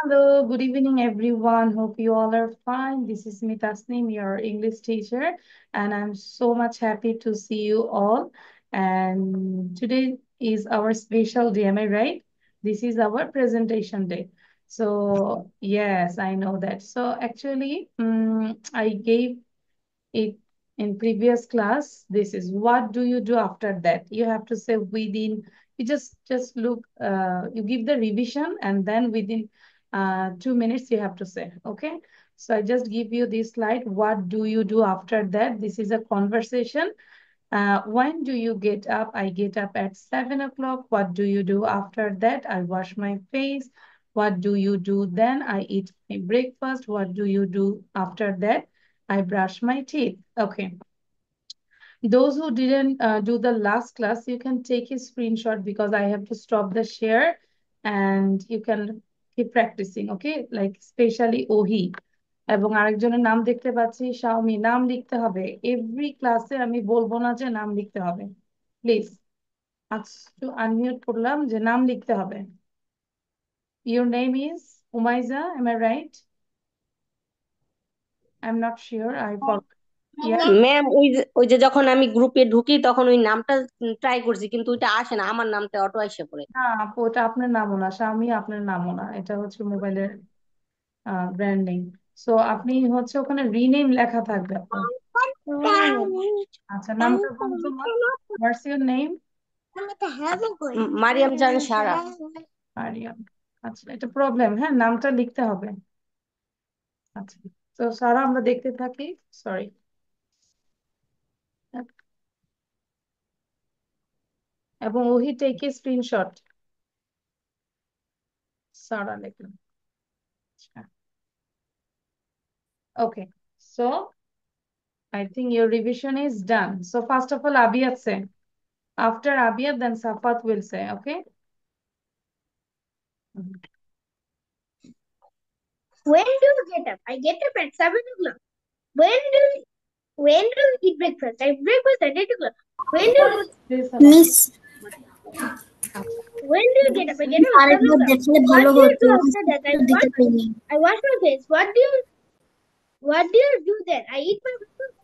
Hello, good evening, everyone. Hope you all are fine. This is Mitasnim, your English teacher, and I'm so much happy to see you all. And today is our special day, am I right? This is our presentation day. So, yes, I know that. So, actually, I gave it in previous class. This is what do you do after that? You have to say within, you just look, you give the revision and then within 2 minutes you have to say, okay? So I just give you this slide. What do you do after that? This is a conversation. When do you get up? I get up at 7 o'clock. What do you do after that? I wash my face. What do you do then? I eat my breakfast. What do you do after that? I brush my teeth. Okay. Those who didn't do the last class, you can take a screenshot because I have to stop the share and you can keep practicing. Okay. Like especially Ohi. এবং আরেকজনের নাম দেখতে পাচ্ছি Xiaomi নাম লিখতে হবে every ক্লাসে আমি বলবো না যে নাম লিখতে হবে প্লিজ আজ একটু আনমিউট করলাম যে নাম লিখতে হবে your name is Umaiza am I right I am not sure I for yeah ma'am ওই যে যখন আমি গ্রুপে ঢুকি তখন ওই নামটা ট্রাই করছি কিন্তু ওইটা আসে না, আমার নামটা অটো আসে পড়ে। না আপু ওটা আপনার নামও না শাওমি আপনার নামও না এটা হচ্ছে মোবাইলের ব্র্যান্ডিং সো আপনি হচ্ছে ওখানে রিনেম লেখা থাকবে আপনার আচ্ছা নামটা বলতো হোয়াটস ইওর নেম মারিয়াম জান সারা। আরিয়ান আচ্ছা এটা প্রবলেম হ্যাঁ নামটা লিখতে হবে আচ্ছা তো সারা আমরা দেখতে থাকি সরি এবং ওহি টেক স্ক্রিনশট সারা লিখলাম okay so I think your revision is done. So first of all, Abiyat say. After Abiyat, then Safat will say, okay? When do you get up? I get up at 7 o'clock. When do you eat breakfast? I breakfast at 8 o'clock. When do you miss when do you get up? I get up at 7 আরেকবার o'clock. দেখলে What ভালো do you হতো do after that? দিতে পারিনি I wash my face. What do you do then? I eat my breakfast.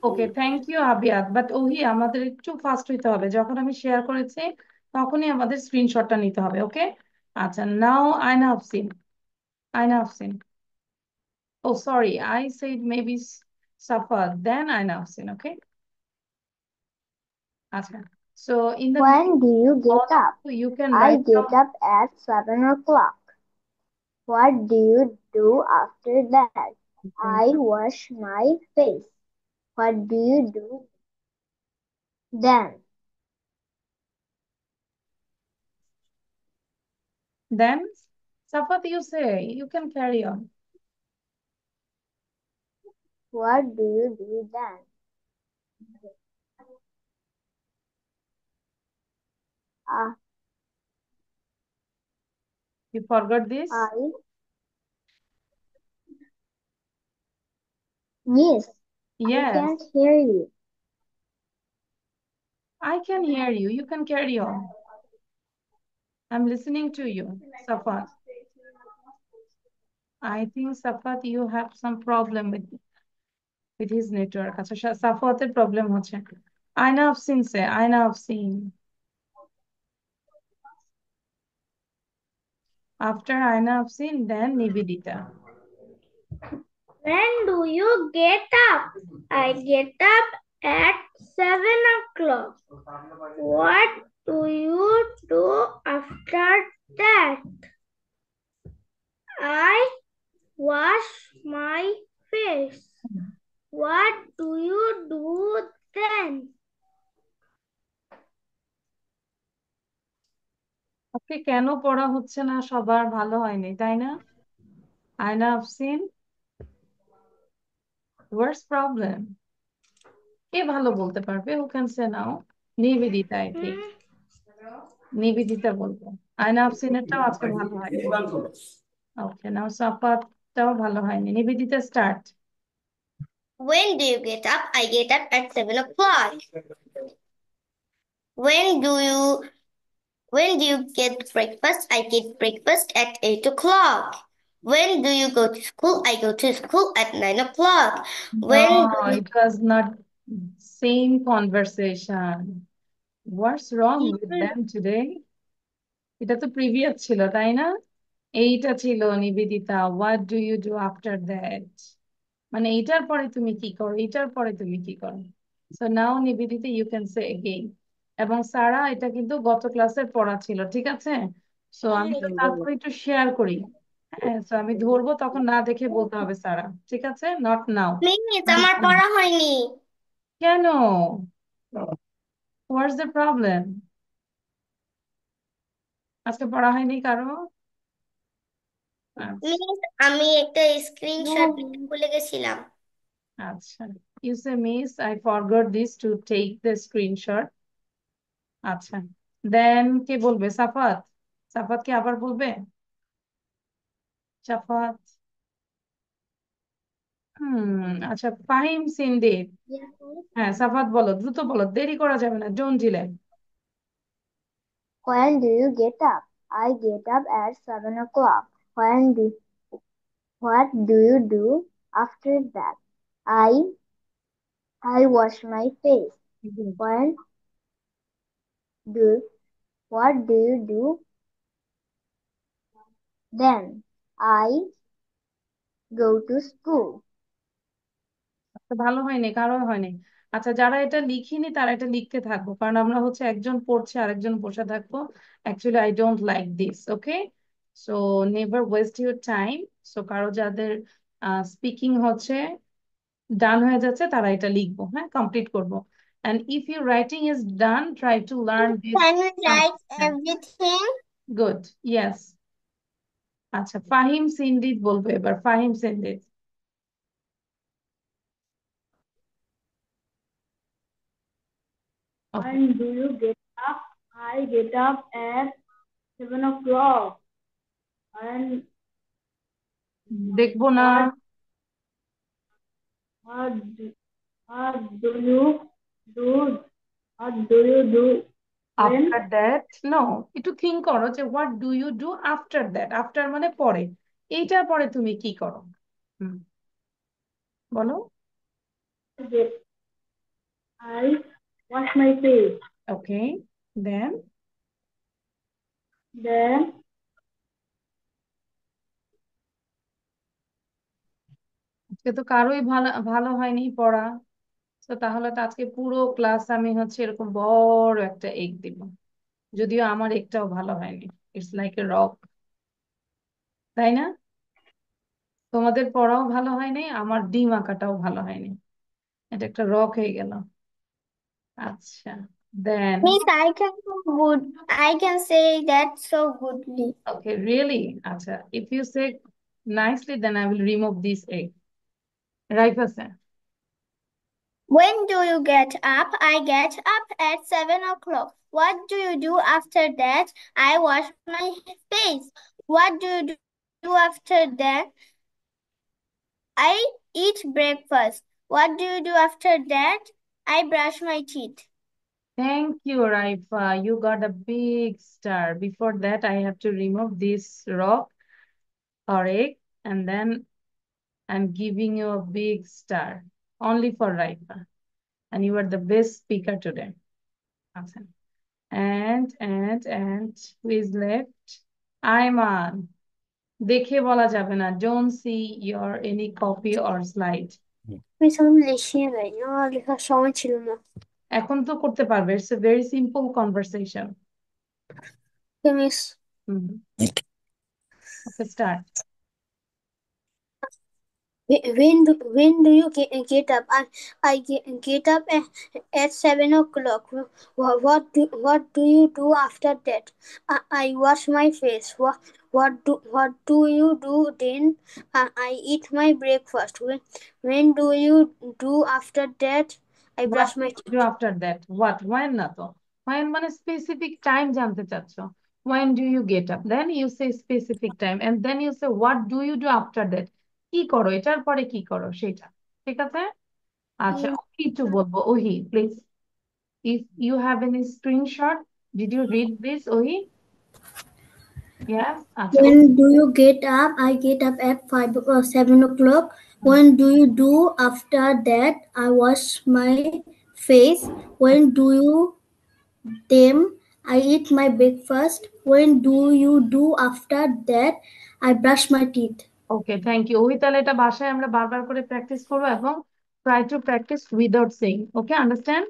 Okay thank you Abiyat but Ohi আমাদের একটু fast হইতে হবে যখন আমি শেয়ার করেছি তখনই আমাদের স্ক্রিনশটটা নিতে হবে ওকে আচ্ছা নাও আয়না আফসিন আয়না আফসিন ও সরি আই সেড মেবি সাফাত দেন আয়না আফসিন ওকে আচ্ছা so in the When do you all get of up? you can I write get down up at 7 o'clock. What do you do after that? I wash my face. What do you do then? then Safat you say you can carry on What do you do then? Uh, you forgot this I Miss, I yes can't hear you. I can hear you. You can carry on. I'm listening to you, Safat. I think Safat, you have some problem with his network. আচ্ছা সাফাতের problem হচ্ছে আয়না আফসিন সে আয়না আফসিন after আয়না আফসিন then Nivedita When do you get up? I get up at 7 o'clock. What do you do after that? I wash my face. What do you do then? ওকে কেন পড়া হচ্ছে না সবার ভালো হয়নি তাই না আয়না আফসিন what's problem কে ভালো বলতে পারবে who can say now Nivedita I think Nivedita বলবো আয়না আফসিনেরটাও আজকে ভালো হয়নি ওকে নাও সাফাতটাও ভালো হয়নি Nivedita start When do you get up? I get up at 7 o'clock. When do you When do you get breakfast? I get breakfast at 8 o'clock. When do you go to school? I go to school at 9 o'clock. When No, do you... it was not same conversation. What's wrong with them today? এটা তো previous ছিল, তাই না? এইটা ছিল Nivedita, what do you do after that, মানে এইটার পরে তুমি কি করো, এইটার পরে তুমি কি করো। So now Nivedita you can say again. এবং সারা, এটা কিন্তু গত ক্লাসের পড়া ছিল, ঠিক আছে? সো আমি তো তারপরে একটু শেয়ার করি। হ্যাঁ, সো আমি ধরবো, তখন না দেখে বলতে হবে সারা, ঠিক আছে? Not now. মিস আমার পড়া হয়নি। কেন? হোয়াটস দ্য প্রবলেম? আজকে পড়া হয়নি কারো? আচ্ছা মিস আমি একটা স্ক্রিনশট ভুলে গেছিলাম। আচ্ছা, you say miss I forgot this to take the screenshot. আচ্ছা, দেন কে বলবে? সাফাত। সাফাত কি আবার বলবে? সাফাত। আচ্ছা, ফাহিম সিনদিদ। হ্যাঁ, সাফাত বলো, দ্রুত বলো, দেরি করা যাবে না, don't delay. When do you get up? I get up at 7 o'clock. What do you do after that? I I wash my face. When do What do you do then? I go to school. ভালো হয়নি, কারো হয়নি। আচ্ছা, যারা এটা লিখিনি তারা এটা লিখতে থাকবো, কারণ আমরা হচ্ছে একজন পড়ছে আরেকজন বসে থাকবো। Actually I don't like this, okay? So never waste your time. So কারো যাদের স্পিকিং হচ্ছে ডান হয়ে যাচ্ছে তারা এটা লিখবো, হ্যাঁ, কমপ্লিট করবো। And if your writing is done, try to learn this. Can you write everything? Good, yes. আচ্ছা, ফাহিম সিনদিদ বলবো এবার, Fahim সিনদিদ। Okay. When do you get up? I get up at 7 o'clock. And দেখবো না। what what do you do? What do you do when? After that, no, একটু think করো যে what do you do after that. After মানে পরে, এইটার পরে তুমি কি করো? হুম, বলো। Get I wash my face. Okay, then? Then আজকে তো কারোই ভালো ভালো হয়নি পড়া। তো তাহলে তো আজকে পুরো ক্লাস আমি হচ্ছে এরকম বড় একটা এগ দিব, যদিও আমার একটাও ভালো হয়নি। ইটস লাইক এ রক, তাই না? তোমাদের পড়াও ভালো হয়নি, আমার ডিম আঁকাটাও ভালো হয়নি, এটা একটা রক হয়ে গেল। আচ্ছা, দেন? Miss, I can so good. I can say that so goodly. Okay, really? আচ্ছা, if you say nicely then I will remove this egg. Raifa sir. When do you get up? I get up at 7 o'clock. What do you do after that? I wash my face. What do you do after that? I eat breakfast. What do you do after that? I brush my teeth. Thank you, Raifa. You got a big star. Before that, I have to remove this rock or egg, and then I'm giving you a big star. Only for Raifa. And you are the best speaker today. Awesome. And who is left? Ayman. দেখে বলা যাবে না, don't see your any copy or slide. Miss আমি লিখিয়ে নাই, আমার লেখার সময় ছিল না। এখন তো করতে পারবে, it's a very simple conversation. Miss Okay, start. When do you get up? I get up at 7 o'clock. What do you do after that? I wash my face. What do you do then? I eat my breakfast. When do you do after that? I What brush do my you teeth. do after that? What? When না তো। When মানে specific time জানতে চাচ্ছ। When do you get up? Then you say specific time, and then you say what do you do after that? কি করো, এটার পরে কি করো সেটা, ঠিক আছে? আচ্ছা, ওহি একটু বলবো, ওহি please. If you have any screenshot, Did you read this, Ohi? Yes. আচ্ছা When do you get up? I get up at 7 o'clock. When do you do after that? I wash my face. When do you them? I eat my breakfast. When do you do after that? I brush my teeth. Okay, thank you. ওই তাহলে এটা বাসায় আমরা বারবার করে practice করবো এবং try to practice without saying. Okay, understand?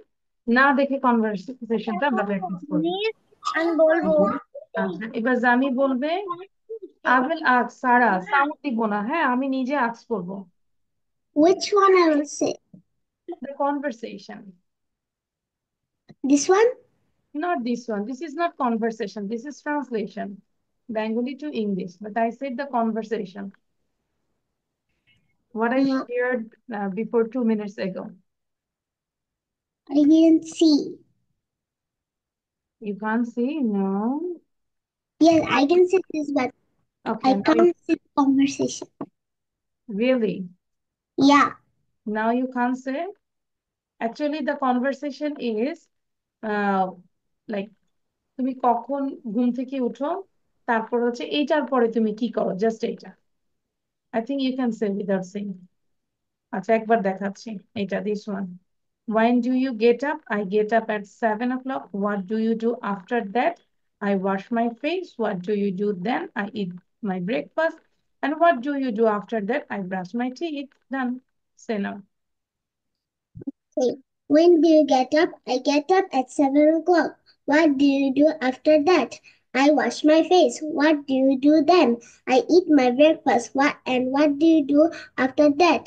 না দেখে কনভারসেশনটা আমরা প্র্যাকটিস করবো। আমি বলবো। আচ্ছা, এবার জামি বলবে। I will ask Sara, sound দিব না, হ্যাঁ আমি নিজে আস্ক করবো। Which one I will say? The conversation. This one? Not this one. This is not conversation. This is translation. Bengali to English. But I said the conversation. What I No, shared before 2 minutes ago. I didn't see. You can't see? No. Yes, I can see this, but Okay, I can't see the conversation. really? Yeah. Now you can't say? Actually, the conversation is uh, like তুমি কখন ঘুম থেকে উঠো, তারপর হচ্ছে এইটার পরে তুমি কি করো, জাস্ট এইটা। I think you can say without saying. আচ্ছা, একবার দেখাচ্ছি এটা, this one. When do you get up? I get up at 7 o'clock. What do you do after that? I wash my face. What do you do then? I eat my breakfast. And what do you do after that? I brush my teeth. Done. Say now. Okay. When do you get up? I get up at 7 o'clock. What do you do after that? I wash my face. What do you do then? I eat my breakfast. What do you do after that?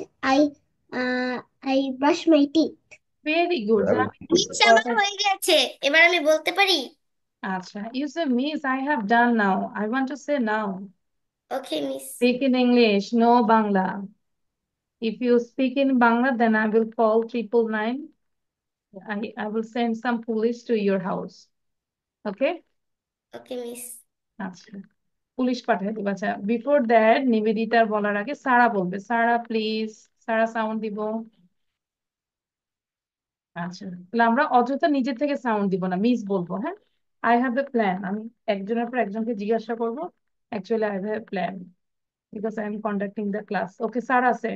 I brush my teeth. Very good. Miss আমার হয়ে গেছে, এবার আমি বলতে পারি? আচ্ছা, you say miss, I have done now. I want to say now. Okay miss. Speak in English, no Bangla. If you speak in Bangla, then I will call 999. I will send some police to your house. Okay? Okay miss. আচ্ছা, police পাঠিয়ে দিব। আচ্ছা, before that নিবেদিতার বলার আগে সারা বলবে। সারা please, Sara sound দিব। আচ্ছা, তাহলে আমরা অযথা নিজে থেকে সাউন্ড দিব না, মিস বলবো। হ্যাঁ, আই হ্যাভ এ প্ল্যান। আমি একজনের পর একজনকে জিজ্ঞাসা করবো। Actually I have a plan because I am conducting the class. Okay, Sara আছে।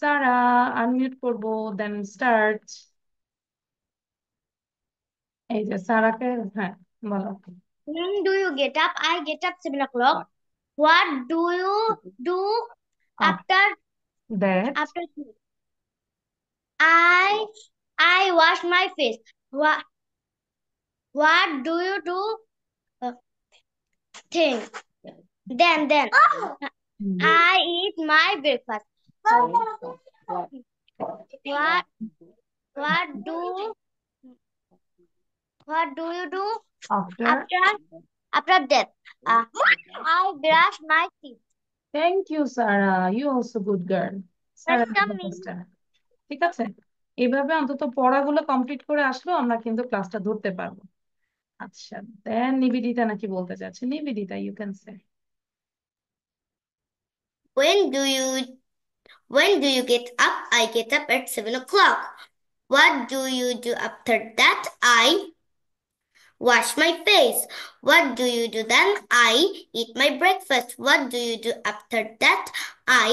সারা আনমিউট করবো, দেন স্টার্ট। এই যে সারাকে, হ্যাঁ বলো। When do you get up? I get up 7 o'clock. What do you do after that sleep? I wash my face. What do you do? Thing. Then I eat my breakfast. What do you do after after that? I brush my teeth. Thank you Sara, you also good girl. Sara Welcome me. ঠিক আছে, এইভাবে অন্তত পড়াগুলো complete করে আসলেও আমরা কিন্তু ক্লাসটা ধরতে পারবো। আচ্ছা, দেন নিবেদিতা নাকি বলতে চাচ্ছে। Nivedita, you can say. When do you get up? I get up at 7 o'clock. What do you do after that? I wash my face. What do you do then? I eat my breakfast. What do you do after that? I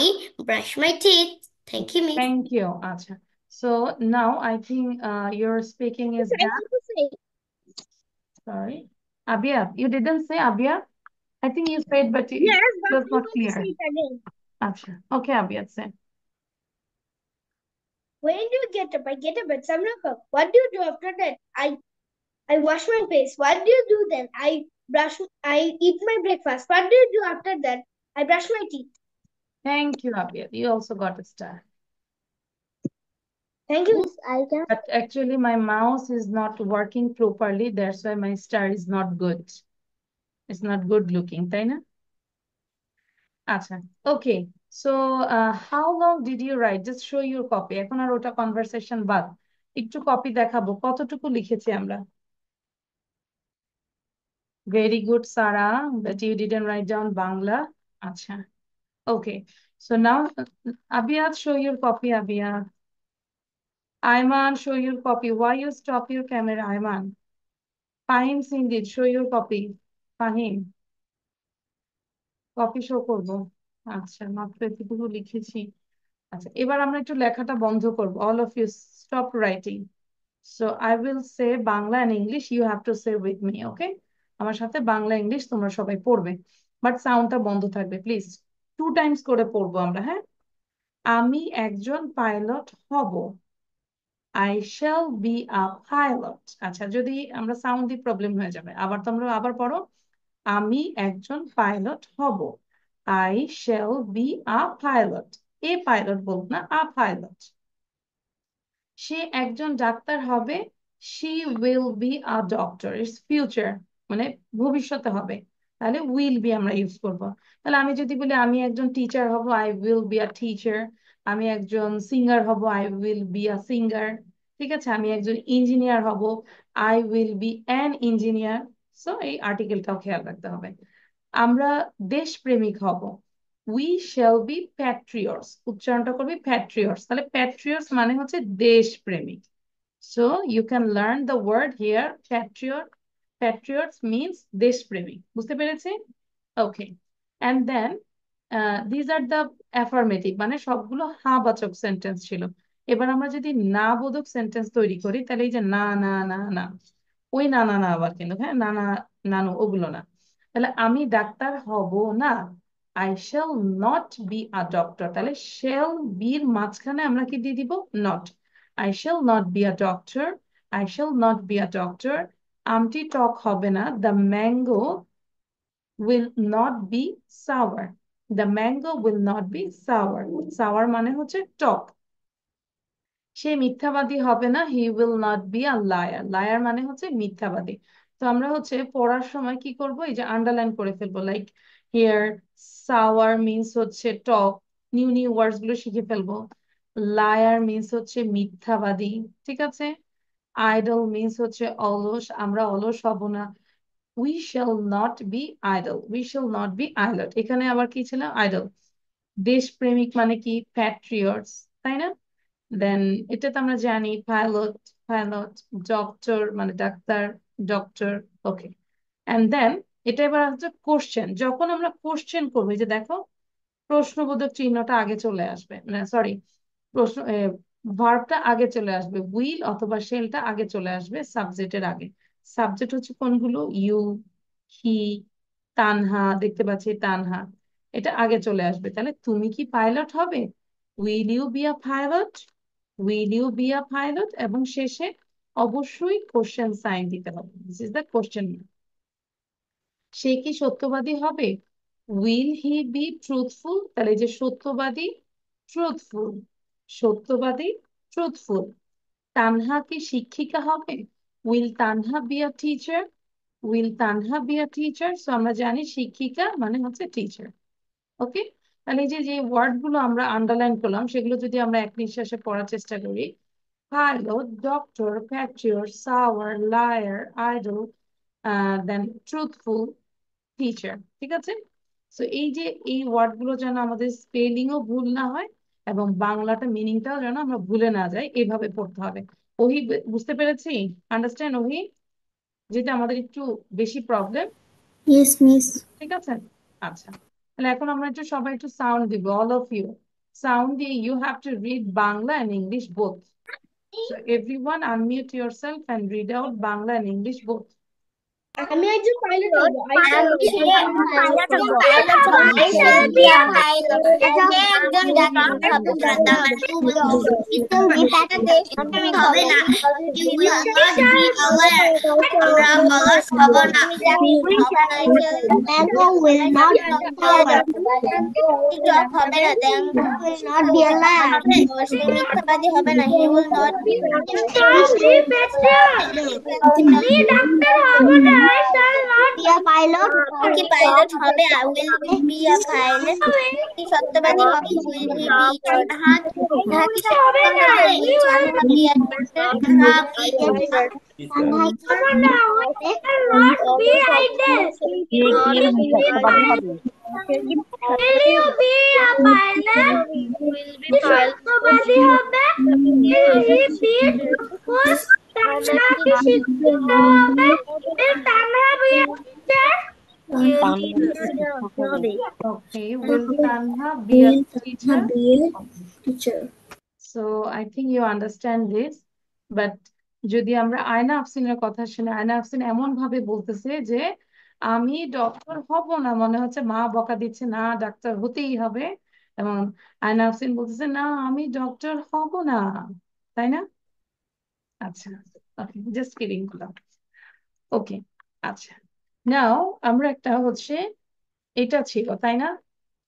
brush my teeth. Thank you, Miss. Thank you. Acha. So now I think your speaking is done. Sorry. Abia, you didn't say Abia? I think you said, but it was not clear. again. Acha. Okay, Abia, say. When do you get up? I get up at 7 o'clock. What do you do after that? I wash my face. What do you do then? I eat my breakfast. What do you do after that? I brush my teeth. Thank you, Abia. You also got a star. Thank you. Yes, I can. But actually, my mouse is not working properly. That's why my star is not good. It's not good looking, তাই না? আচ্ছা, okay. So, how long did you write? Just show your copy. এখন আর ওটা conversation বাদ। একটু copy দেখাবো, কতটুকু লিখেছি আমরা। Very good, Sarah, but you didn't write down Bangla. আচ্ছা, okay. So now, Abiyat, show your copy, Abiyat. Ayman, show your copy. Why you stop your camera, Ayman? Fahim Sindit, show your copy. Fahim, copy show করবো। আচ্ছা, মাত্র এতটুকু লিখেছি। আচ্ছা, এবার আমরা একটু লেখাটা বন্ধ করবো। All of you stop writing. So I will say Bangla and English, you have to say with me, okay? আমার সাথে বাংলা ইংলিশ তোমরা সবাই পড়বে, বাট সাউন্ডটা বন্ধ থাকবে প্লিজ। 2 টাইমস করে পড়বো আমরা, হ্যাঁ? আমি একজন পাইলট হব। I shall be a pilot. আচ্ছা, যদি আমরা সাউন্ড দিয়ে প্রবলেম হয়ে যাবে, আবার তোমরা আবার পড়ো। আমি একজন পাইলট হব। I shall be a pilot. A pilot বলবো না, আ পাইলট। সে একজন ডাক্তার হবে। She will be a doctor. It's future, মানে ভবিষ্যতে হবে, তাহলে উইল বি আমরা ইউজ করব। তাহলে আমি যদি বলি আমি একজন টিচার হব, I will be a teacher. আমি একজন সিঙ্গার হব, I will be a singer. ঠিক আছে, আমি একজন ইঞ্জিনিয়ার হব, I will be an engineer. So এই আর্টিকেলটাও খেয়াল রাখতে হবে। আমরা দেশপ্রেমিক হব। We shall be patriots. উচ্চারণটা করবি প্যাট্রিয়টস। তাহলে প্যাট্রিয়টস মানে হচ্ছে দেশপ্রেমিক। So you can learn the word here, patriot. Patriots means দেশপ্রেমিক। বুঝতে পেরেছি? Okay. And then these are the affirmative, মানে সবগুলো হা বাচক সেন্টেন্স ছিল। এবার আমরা যদি না বোধক সেন্টেন্স তৈরি করি, তাহলে এই যে না না না না, ওই না না না আবার কিন্তু, হ্যাঁ, না না নানু ওগুলো না। তাহলে আমি ডাক্তার হব না। I shall not be a doctor. তাহলে শ্যাল বির মাঝখানে আমরা কি দিয়ে দিব? Not. I shall not be a doctor. I shall not be a doctor. আমটি টক হবে না। The mango will not be sour. The mango will not be sour. Sour মানে হচ্ছে টক। সে মিথ্যাবাদী হবে না। He will not be a liar. Liar মানে হচ্ছে মিথ্যাবাদী। তো আমরা হচ্ছে পড়ার সময় কি করব, এই যে আন্ডারলাইন করে ফেলবো। লাইক হিয়ার সাওয়ার মিন্স হচ্ছে টক, নিউ নিউ ওয়ার্ডস গুলো শিখে ফেলবো। লায়ার মিন্স হচ্ছে মিথ্যাবাদী, ঠিক আছে? আইডল মিন্স হচ্ছে অলস, আমরা অলস হব না। We shall not be idle. We shall not be idle. এখানে আবার কি ছিল? আইডল। দেশপ্রেমিক মানে কি? প্যাট্রিয়টস, তাই না? দেন এটা তো আমরা জানি, পাইলট। পাইলট। ডক্টর মানে ডাক্তার, ডক্টর। ওকে। এন্ড দেন এটা এবার হচ্ছে কোশ্চেন। যখন আমরা কোশ্চেন করবো, এই যে দেখো, প্রশ্নবোধক চিহ্নটা আগে চলে আসবে, মানে সরি, প্রশ্ন ভার্বটা আগে চলে আসবে, উইল অথবা শেলটা আগে চলে আসবে সাবজেক্টের আগে। সাবজেক্ট হচ্ছে কোনগুলো? ইউ, হি, তানহা, দেখতে পাচ্ছি তানহা, এটা আগে চলে আসবে। তাহলে তুমি কি পাইলট হবে? Will you be a pilot? Will you be a pilot? এবং শেষে অবশ্যই কোশ্চেন সাইন দিতে হবে। This is the question. সে কি সত্যবাদী হবে? Will he be truthful? তাহলে এই যে সত্যবাদী, ট্রুথফুল। সত্যবাদী, ট্রুথফুল। তানহা কি শিক্ষিকা হবে? Will Tanha B a teacher? Will Tanha B a teacher? So আমরা জানি শিক্ষিকা মানে হচ্ছে টিচার। ওকে। তাহলে এই যে যে ওয়ার্ড গুলো আমরা আন্ডারলাইন করলাম, সেগুলো যদি আমরা এক নিঃশ্বাসে পড়ার চেষ্টা করি, pilot, doctor, patriot, sour, liar, idol, then truthful, teacher. ঠিক আছে? তো এই যে এই ওয়ার্ড গুলো যেন আমাদের স্পেলিংও ভুল না হয় এবং বাংলাটা মিনিংটাও যেন আমরা ভুলে না যাই, এভাবে পড়তে হবে। ওহি, বুঝতে পেরেছি? আন্ডারস্ট্যান্ড ওহি? যেটা আমাদের একটু বেশি প্রবলেম। Yes, miss. ঠিক আছে? আচ্ছা, তাহলে এখন আমরা একটু সবাই একটু সাউন্ড দিব, অল অফ ইউ। সাউন্ড দিয়ে you have to read Bangla and English both. So everyone unmute yourself and read out Bangla and English both. আমি একজন পাইলট হব। I shall আমি be a একজন pilot পাইলট হব। হব। I shall be a pilot. সে একজন doctor হবে না। The man will not দেশপ্রেমিক হবে না। He will not be a liar. আমরা অলস হব না। Mango will not be sour. টক হবে না। Mango will not be a liar. সে মিথ্যাবাদী হবে না। He will not be be a pilot. কি পাইলট হবে? I will be a pilot. কি সত্যবাদী হবে? Will he be true? তাহা কি সত্য হবে? Will be a teacher. তাহা কি teacher? তাহা কি not be idle. Will you be a pilot? Will be pilot. সত্যবাদী হবে? Will he be truthful? তানহাকে শিখতে হবে। Tanha be a teacher? Okay, will Tanha be a teacher? teacher. So I think you understand this, but যদি আমরা আয়না আফসিনের কথা শুনে, আয়না আফসিন এমন ভাবে বলতেছে যে আমি ডক্টর হব না, মনে হচ্ছে মা বকা দিচ্ছে, না ডাক্তার হতেই হবে। এবং আয়না আফসিন বলতেছে না আমি ডক্টর হব না, তাই না? আচ্ছা, ওকে, জাস্ট কিডিং করলাম। ওকে, আচ্ছা, নাও আমরা একটা হচ্ছে এটা ছিল, তাই না?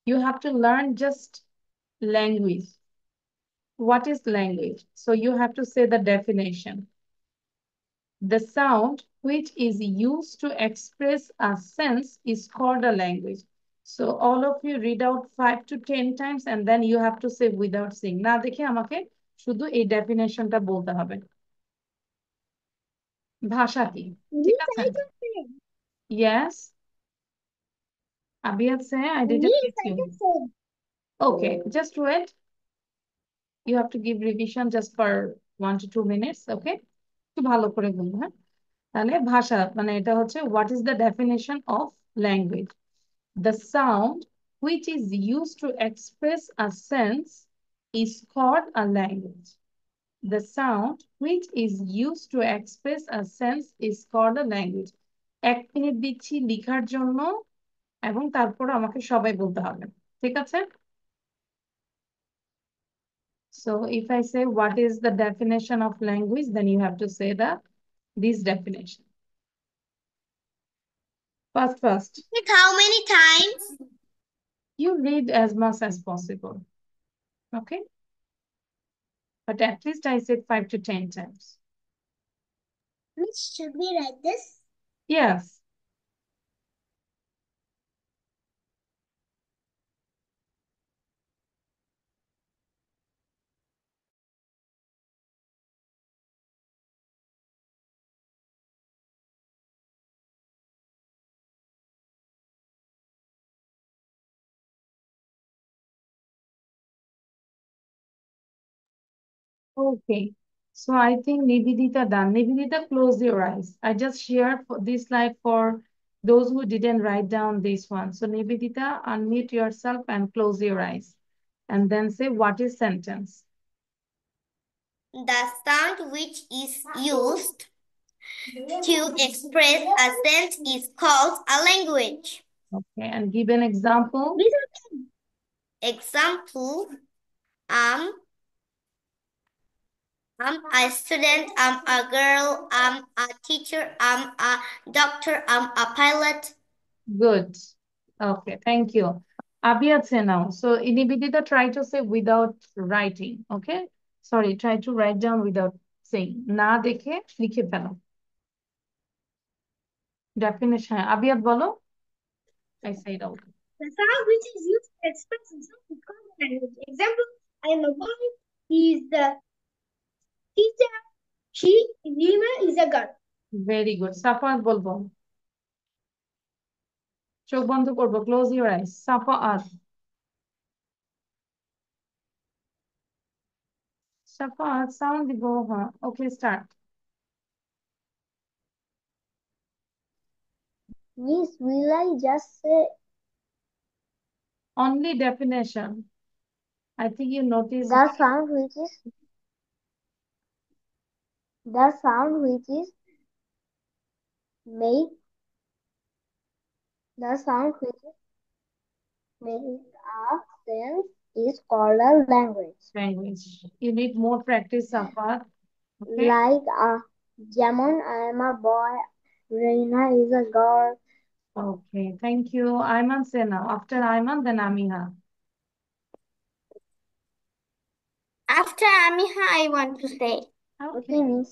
You have to learn just language. What is language? So you have to say the definition. The sound which is used to express a sense is called a language. So all of you read out 5 to 10 times and then you have to say without saying. না দেখে আমাকে শুধু এই ডেফিনেশনটা বলতে হবে। ভাষা কি? ঠিক আছে? Yes. Abiyat say I didn't get you. Okay, just wait. You have to give revision just for 1 to 2 minutes, okay? একটু ভালো করে বলবো, হ্যাঁ? তাহলে ভাষা মানে এটা হচ্ছে what is the definition of language? The sound which is used to express a sense is called a language. The sound which is used to express a sense is called a language. 1 minute দিচ্ছি লেখার জন্য এবং তারপর আমাকে সবাই বলতে হবে, ঠিক আছে? So if I say what is the definition of language, then you have to say this definition. First. How many times? You read as much as possible. Okay? But at least I said 5 to 10 times. Miss, should we write this? Yes. Okay. So I think Nivedita done. Nivedita, close your eyes. I just share this slide for those who didn't write down this one. So Nivedita, unmute yourself and close your eyes. And then say, what is sentence? The sound which is used to express a sense is called a language. Okay, and give an example. Example, I'm a student, I'm a girl, I'm a teacher, I'm a doctor, I'm a pilot. Good. Okay, thank you. Abiyat say now. So Nivedita try to say without writing. Okay? Sorry, try to write down without saying. না দেখে লিখে ফেলো। Definition. Abiyat বলো। I say it out. The sound which is used to express himself is called a language. Example, I am a boy, he is the teacher, Rima is a girl. Very good. সাফাত বলবো। চোখ বন্ধ করবো। Close your eyes. Safat. Safat, sound দিব। হ্যাঁ, okay, start. Miss, will I just say Only definition. I think you notice the sound which is make the sound which is make a sense is called a language. language. You need more practice, Safat. Okay? Like যেমন I am a boy, Reina is a girl. Okay, thank you. Ayman say now. After Ayman, then Amiha. After Amiha, I want to say. Okay, Miss.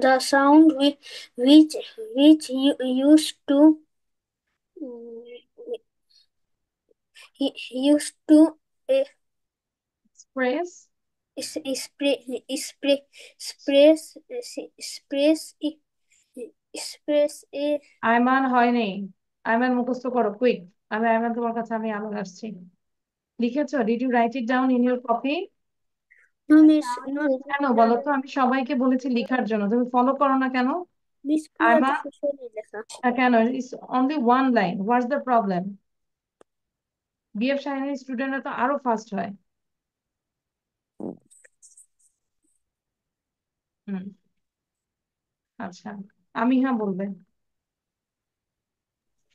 The sound which you used to Express. express Ayman হয়নি। Ayman মুখস্থ করো, quick. আমি আয়মান তোমার কাছে আমি আবার আসছি। লিখেছো? Did you write it down in your copy? No, miss. No, কেন বলো তো? আমি সবাইকে বলেছি লিখার জন্য, তুমি ফলো করো না কেন? miss. আয়মান, কেন? It's only one line, what's the problem? বিএফ শাহিনের স্টুডেন্টরা তো আরো ফাস্ট হয়। হুম, আচ্ছা, আমি হ্যাঁ বলবে।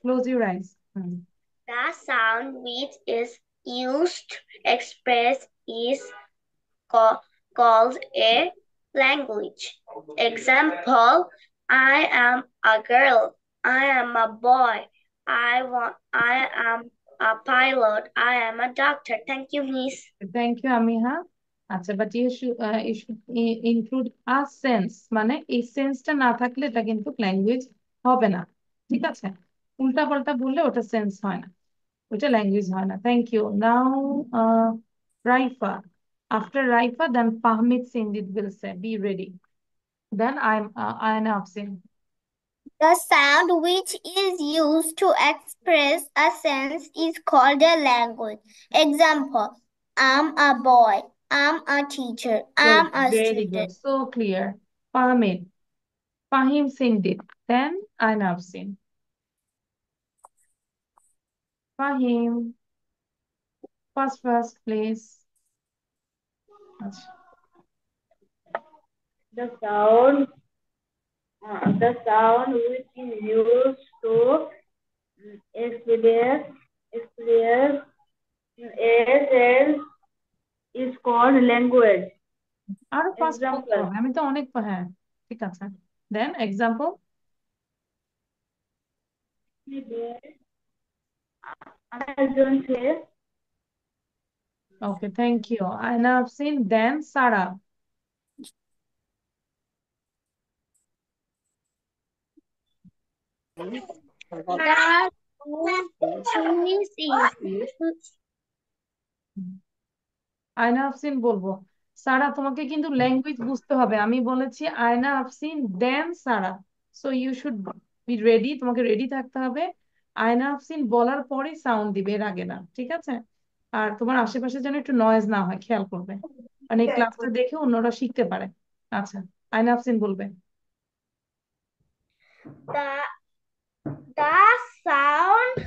Close your eyes. Hmm, The sound which is used to express is called a language. Example: I am a girl. I am a boy. I am a pilot. I am a doctor. Thank you, Miss. Thank you আমি হ্যাঁ। আচ্ছা, but you should include a sense, মানে এই সেন্সটা না থাকলে এটা কিন্তু language হবে না, ঠিক আছে? উল্টা পাল্টা বললে ওটা সেন্স হয় না, ওটা ল্যাঙ্গুয়েজ হয় না। Thank you. Now Raifa, after Raifa then Fahmid সিন্দিদ will say be ready, then I'm Afsin. The sound which is used to express a sense is called a language. Example: I'm a boy. I'm a teacher. I'm Good, a very good, student. so clear. Fahmid, Fahim Sindit, then I'm Afsin. Fahim, first please. আচ্ছা, The sound which is used to express a sense is called language. আরো fast বলতে Example: হবে, আমি তো অনেক, হ্যাঁ ঠিক আছে। দেন এক্সাম্পল। একজন সে ওকে, থ্যাংক ইউ আয়না আফসিন, দেন সারা। আয়না আফসিন বলবো। সারা, তোমাকে কিন্তু ল্যাঙ্গুয়েজ বুঝতে হবে। আমি বলেছি Ayna Afsin then Sara, so you should be ready, তোমাকে রেডি থাকতে হবে। আয়না আফসিন বলার পরে সাউন্ড দিবে, এর আগে না, ঠিক আছে? আর তোমার আশেপাশে যেন একটু নয়েজ না হয়, খেয়াল করবে, মানে এই ক্লাসটা দেখে অন্যরা শিখতে পারে। আচ্ছা, আয়না আফসিন বলবে। The the sound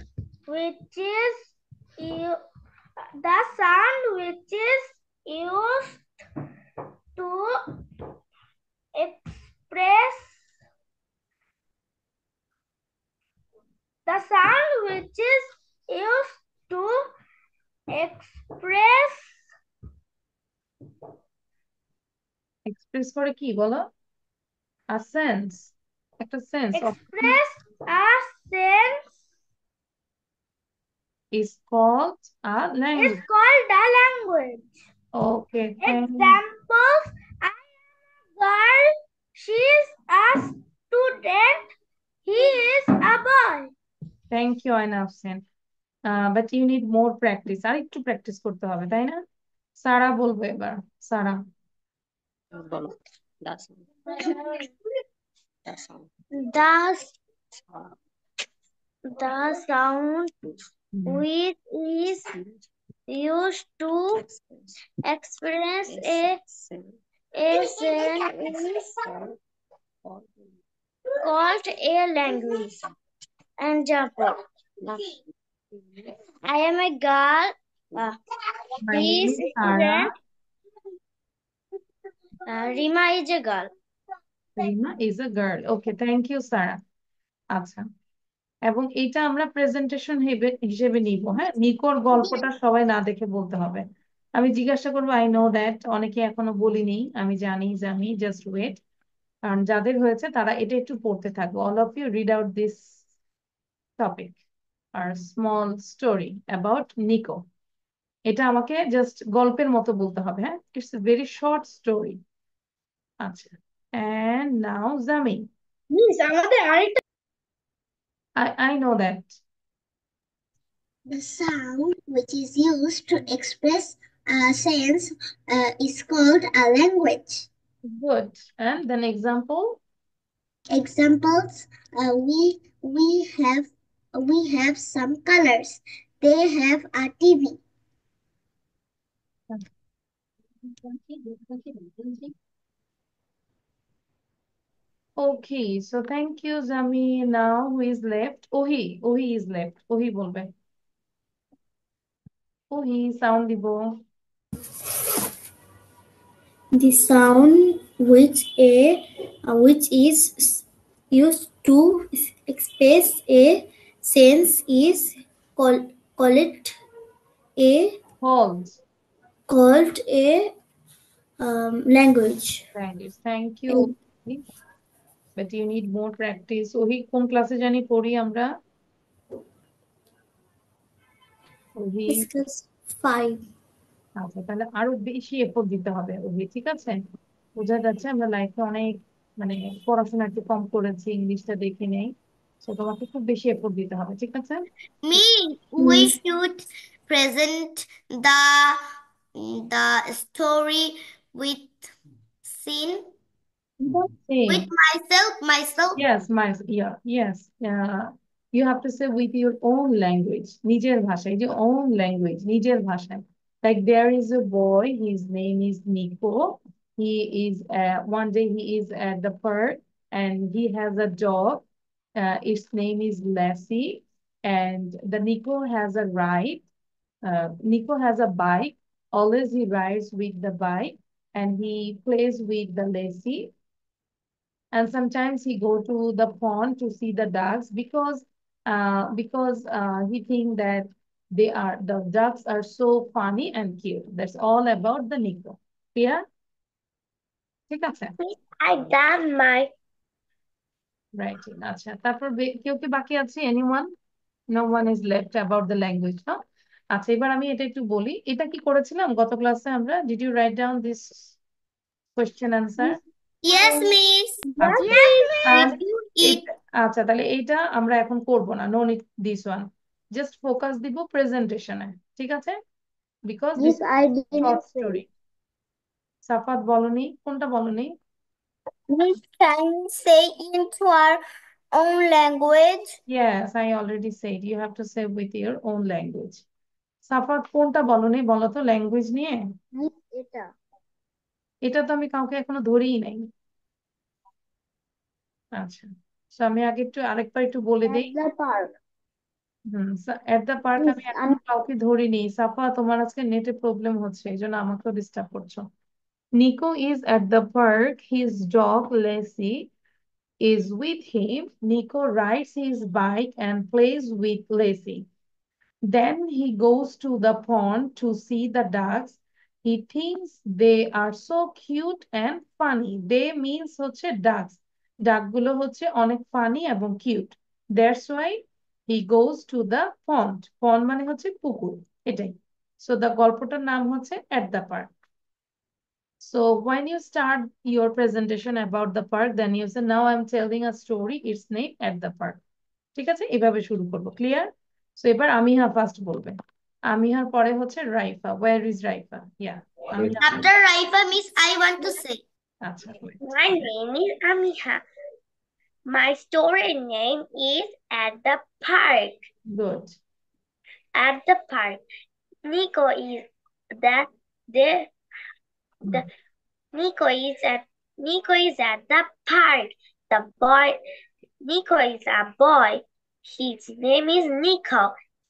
which is u- the sound which is used to express the sound which is used to express express করে কি বলো? আ সেন্স, একটা sense of express a sense is called a is language. called a language. Okay, thank Examples: I am a girl. She is a student. He is a boy. you Aina Hussein. But you need more practice, আর একটু practice করতে হবে, তাই না? সারা বলবো এবার। সারা, বলো। Das Das The sound which is used to express a sound is called a language. Example: I am a girl. my He name is is a Sara. student. Rima is a girl. Rima is a girl. Okay, thank you সারা। আচ্ছা, এবং এটা আমরা presentation হিসেবে নিব, হ্যাঁ? নিকোর গল্পটা সবাই না দেখে বলতে হবে। আমি জিজ্ঞাসা করবো, আই নো দ্যাট অনেকে এখনো বলিনি, আমি জানি জানি, জাস্ট ওয়েট। কারণ যাদের হয়েছে তারা এটা একটু পড়তে থাকবে। All of you read out this topic আর স্মল স্টোরি অ্যাবাউট নিকো। এটা আমাকে জাস্ট গল্পের মতো বলতে হবে, হ্যাঁ? It's a very short story. আচ্ছা, এন্ড নাও জামি। মিস আমাদের আরেকটা I know that. The sound which is used to express a sense is called a language. Good. And then example. Examples: we have We have some colors. They have a TV. Okay, so thank you, Zami. Now who is left? Ohi is left. Ohi বলবে। Ohi, sound দিব। The sound which is used to express a sense is called a Hold. called a language. Thank you. But you need more practice. ওহি কোন ক্লাসে জানি পড়ি আমরা? ওহি It's class 5. আচ্ছা, তাহলে আরো বেশি এফোর্ট দিতে হবে ওহি, ঠিক আছে? বোঝা যাচ্ছে আমরা লাইফে অনেক মানে পড়াশোনা একটু কম করেছি, ইংলিশটা দেখি নেই। তো তোমাকে খুব বেশি এফোর্ট দিতে হবে, ঠিক আছে? Me, we should present the story with scene with myself. Yes, yes. You have to say with your own language. নিজের ভাষায়, এই যে own language, নিজের ভাষায়। Like there is a boy, his name is Nico. He is one day he is at the park and he has a dog. Its name is Lassie, and the Nico has a ride. Nico has a bike. Always he rides with the bike and he plays with the Lassie, and sometimes he go to the pond to see the ducks because he think that the ducks are so funny and cute. That's all about the Nico. Yeah, ঠিক আছে? I done my Right. আচ্ছা, তারপর কেউ কি বাকি আছে? Anyone? No one is left about the language, no? আচ্ছা, এবার আমি এটা একটু বলি। এটা কি করেছিলাম গত ক্লাসে আমরা? Did you write down this question answer? Yes, miss. আচ্ছা। Yes, And miss. আচ্ছা, তাহলে এইটা আমরা এখন করব না, no need this one. Just focus দিব প্রেজেন্টেশনে, ঠিক আছে? Because this Miss, I short didn't story. say. Safat বলনি, কোনটা বলনি? We can say into our own language. Yes, I already said you have to say with your own language. সাফাত কোনটা বলনি বলো তো, ল্যাঙ্গুয়েজ নিয়ে? Miss, এটা। এটা তো আমি কাউকে এখনো ধরিই নাই। আচ্ছা, তো আমি আগে আরেকবার একটু বলে At দিই। the park. At the park Miss, আমি এখনো কাউকে ধরিনি। সাফা, তোমার আজকে নেটে প্রবলেম হচ্ছে, এই জন্য আমাকেও ডিস্টার্ব করছো। Nico is at the park. His dog Lassie is with him. Nico rides his bike and plays with Lassie. Then he goes to the pond to see the ducks. He thinks they are so cute and funny. They means হচ্ছে ducks. Duck গুলো হচ্ছে অনেক funny এবং cute. That's why he goes to the pond. Pond মানে হচ্ছে পুকুর, এটাই। So the গল্পটার নাম হচ্ছে At the Park. So when you start your presentation about the park, then you say, now I'm telling a story. Its name At the Park. ঠিক আছে, এভাবে শুরু করবো। ক্লিয়ার? সো এবার আমিহা ফার্স্ট বলবে। আমিহার পরে হচ্ছে Raifa. Where is Raifa? Yeah, Amiha. After Raifa, miss, I want to say. আচ্ছা, My name is Amiha. My story name is At the Park. Good. At the park, Nico is that the Nico is at the park. The boy Nico is a boy. His name is Nico.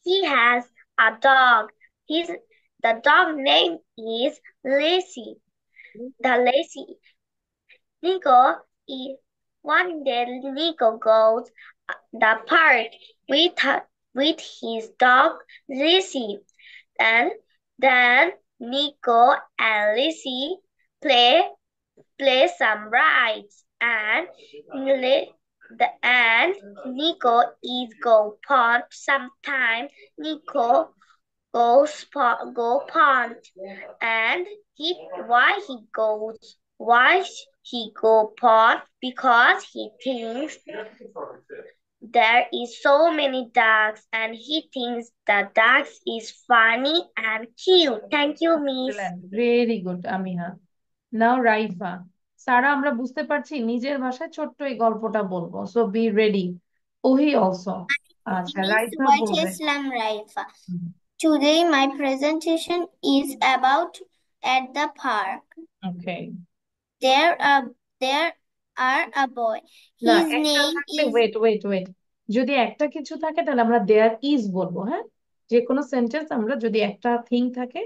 He has a dog. The dog name is Lacy. The Lacy Nico is one day Nico goes the park with his dog Lacy. Then Nico and Lizzie play some rides and Nico is go pond. Sometimes Nico go pond and why he go pond because he thinks there is so many ducks and he thinks the ducks is funny and cute. Thank you, miss. Very good Amiha. Now Raifa. Sara, আমরা বুঝতে পারছি নিজের ভাষায় ছোট্ট এই গল্পটা বলবো, so be ready. Ohi also. আচ্ছা Miss রাইফা White বলবে Islam Raifa. হুম, Today my presentation is about at the park. okay. There are a boy. না His একটা name থাকলে is ওয়েট যদি একটা কিছু থাকে তাহলে আমরা দেয়ার ইজ বলবো, হ্যাঁ? যে কোনো সেন্টেন্স আমরা যদি একটা থিং থাকে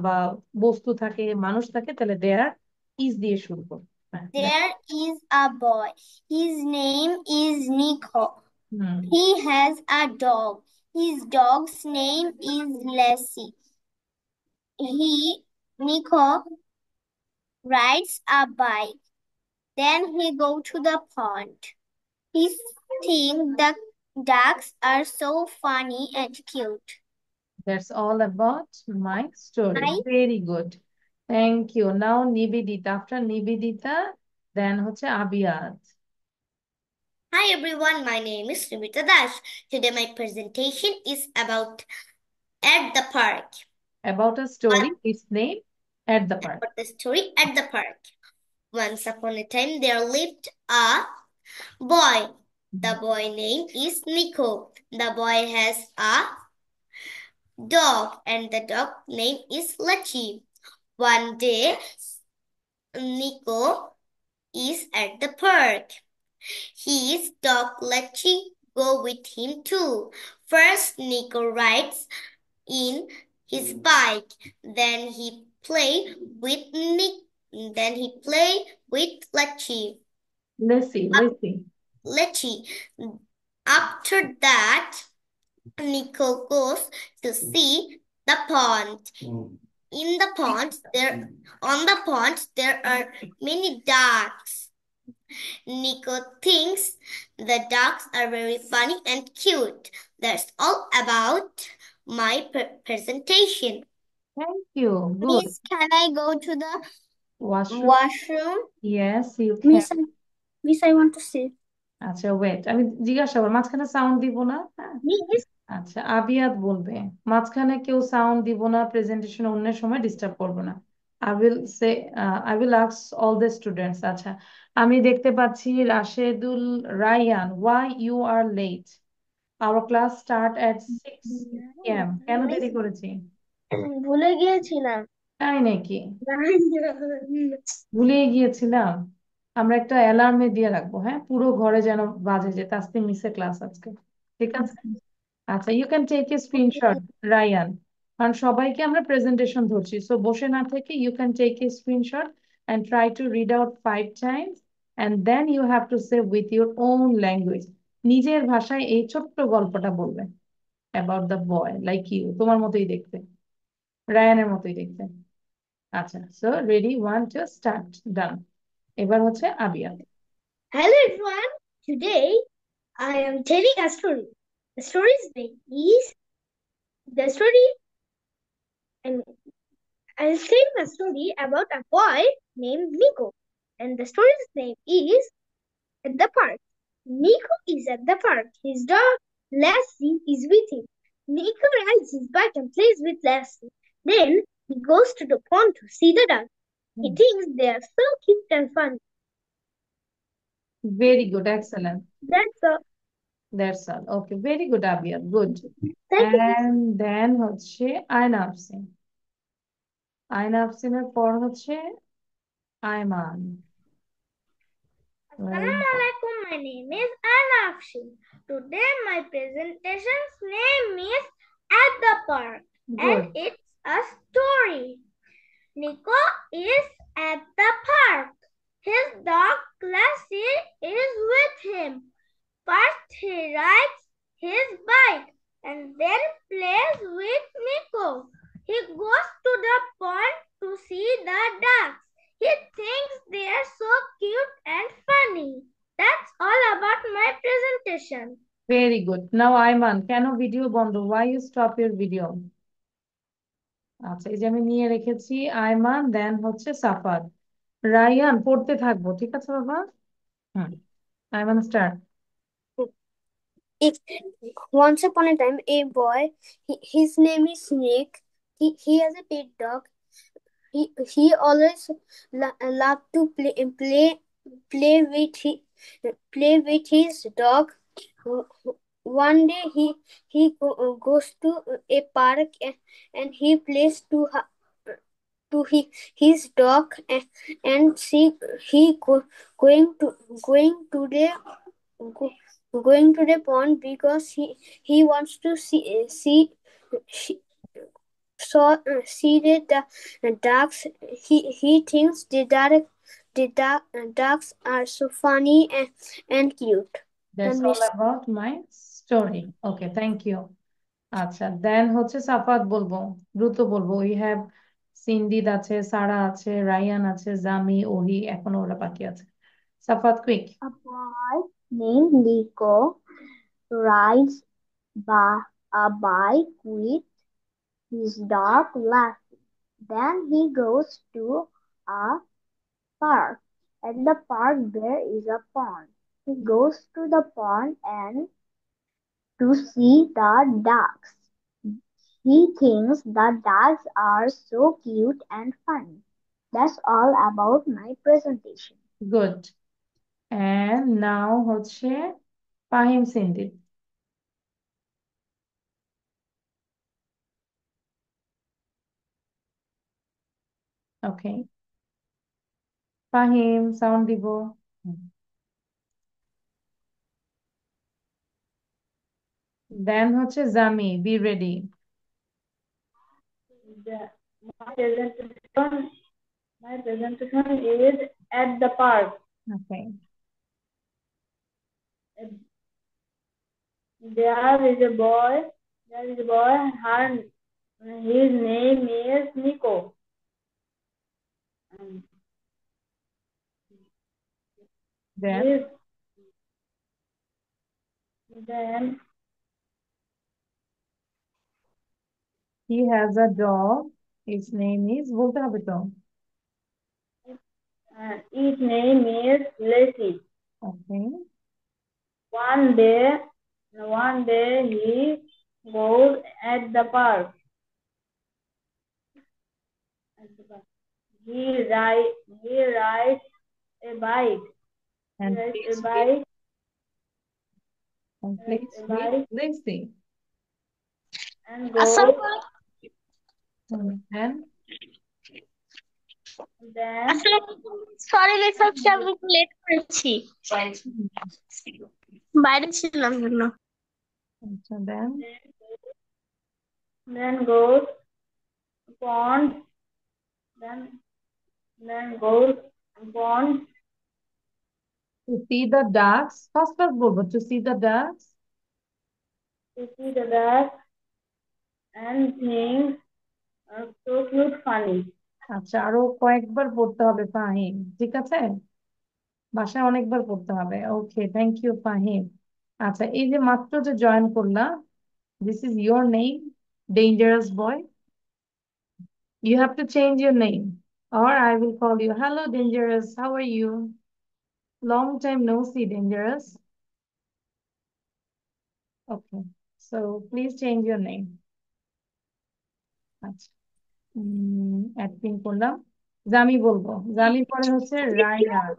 বা বস্তু থাকে, মানুষ থাকে, তাহলে দেয়ার ইজ দিয়ে শুরু করবো। হ্যাঁ, there is a boy. His name is Nico. Hmm He has a dog. His dog's name is Lassie. Nico rides a bike. Then he go to the pond. He think the ducks are so funny and cute. that's all about my story. I Very good. Thank you. Now Nivedita, after Nivedita then হচ্ছে আবিয়াত। Hi everyone, my name is Srimita Dash. Today my presentation is about at the park. About a story, its name at the park. About the story at the park. Once upon a time there lived a boy. The boy name is Nico. The boy has a dog and the dog name is Lachi. One day Nico is at the park. His dog Lachi go with him too. First Nico rides in his bike. Then he play with Lachi. Let's see. After that, Nico goes to see the pond. In the pond, there are many ducks. Nico thinks the ducks are very funny and cute. That's all about my presentation. Thank you. Good. Miss, can I go to the Washroom? washroom? Yes, you can. Miss, I want to say. আচ্ছা wait, আমি জিজ্ঞাসা করবো, মাঝখানে sound দিব না, হ্যাঁ? Miss, আচ্ছা আবিয়াত বলবে মাঝখানে কেউ সাউন্ড দিব না, প্রেজেন্টেশন অন্যের সময় ডিস্টার্ব করবো না। I will say I will ask all the students. আচ্ছা আমি দেখতে পাচ্ছি Rashedul Rayan, why you are late? Our class start at 6 p.m. কেন দেরি করেছি? ভুলে গিয়েছিলাম। তাই নাকি? ভুলে গিয়েছিলাম। আমরা একটা অ্যালার্মে দিয়ে রাখবো, হ্যাঁ, পুরো ঘরে যেন বাজে যে তাসনিম মিসের ক্লাস আজকে। ঠিক আছে? আচ্ছা you can take a screenshot Rayan, কারণ সবাইকে আমরা প্রেজেন্টেশন ধরছি, সো বসে না থেকে you can take a screenshot and try to read out 5 times and then you have to say with your own language, নিজের ভাষায় এই ছোট্ট গল্পটা বলবে about the boy like you, তোমার মতোই দেখতে, রায়ানের মতোই দেখতে। আচ্ছা সো রেডি, 1 2 স্টার্ট, ডান। এবার হচ্ছে Abia. Hello everyone. Today I am telling a story. The story's name is the story, and I'll tell a story about a boy named Nico. And the story's name is At the Park. Nico is at the park. His dog Lassie is with him. Nico rides his bike and plays with Lassie. Then he goes to the pond to see the ducks. He thinks they are so cute and fun. Very good, excellent. That's all. That's all. Okay, very good, Abia. Good. Thank you. And then হচ্ছে আয়না আফসিন। আয়না আফসিনের পর হচ্ছে Ayman. Assalamualaikum. My name is Anna Afshin. Today my presentation's name is At the Park. And Good. it's a story. Nico is at the park. His dog Lassie is with him. First he rides his bike and then plays with Nico. He goes to the pond to see the ducks. He thinks they are so cute and funny. That's all about my presentation. Very good. Now Ayman, কেন video বন্ধ? Why you stop your video? আচ্ছা এই যে আমি নিয়ে রেখেছি আয়মান, দেন হচ্ছে সাফাত। Ryan পড়তে থাকবো, ঠিক আছে বাবা? হুম, Ayman start. Once upon a time, a boy, his name is Snake. He has a pet dog. He always loved to play with his dog. one day goes to a park and he plays his dog and going to going to the go, going to the pond because he wants to see see the ducks. He thinks ducks are so funny and cute. That's And all about my story. Okay, thank you. আচ্ছা, দেন হচ্ছে সাফাত বলবো, দ্রুত বলবো। We have সিন্ডিদ আছে, সারা আছে, Ryan আছে, জামি, ওহি, এখনো ওরা বাকি আছে। সাফাত, quick. A boy named Nico rides a bike with his dog Lassie. Then he goes to a park. At the park there is a pond. He goes to the pond and to see the ducks. He thinks the ducks are so cute and funny. That's all about my presentation. Good. And now হচ্ছে ফাহিম সিন্ডিদ। Okay, Fahim sound দিব। Then হচ্ছে Jami, be ready. My presentation, my presentation is at the park. Okay, There is a boy. There is a boy. His name is Nico. And then his, then he has a dog, it's name is, বলতে হবে তো। his name is Lacey. Okay, One day, one day he goes at the park. He rides a bike. He and rides a please with, bike. and Rides please a with bike Lucy. and goes. Then Then sorry লেখক, আমি একটু late করেছি, বাইরে ছিলাম জন্য। then goes pond. Then goes pond to see the ducks. First বলবো to see the ducks. to see the ducks and things are so cute, funny. আচ্ছা, আরো কয়েকবার পড়তে হবে ফাহিম, ঠিক আছে? বাসায় অনেকবার পড়তে হবে। ওকে, থ্যাংক ইউ ফাহিম। আচ্ছা, এই যে মাত্র যে জয়েন করলা, this is your name, dangerous boy. You have to change your name, or I will call you. Hello, Dangerous. How are you? Long time no see, Dangerous. Okay, so please change your name. আচ্ছা, acting করলাম। জামি বলবো, জামি পরে হচ্ছে Ryan.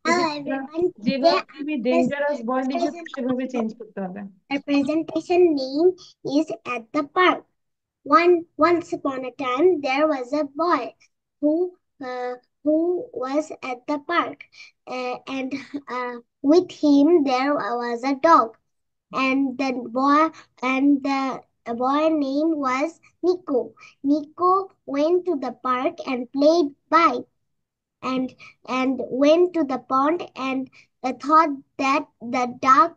Hello এটা everyone. Today যেভাবে তুমি dangerous বয় লিখেছো সেভাবে চেঞ্জ করতে হবে। our presentation name is At the Park. Once upon a time, there was a boy who uh, who was at the park, and with him there was a dog, and the boy name was Nico. Nico went to the park and played bike, and went to the pond and thought that the duck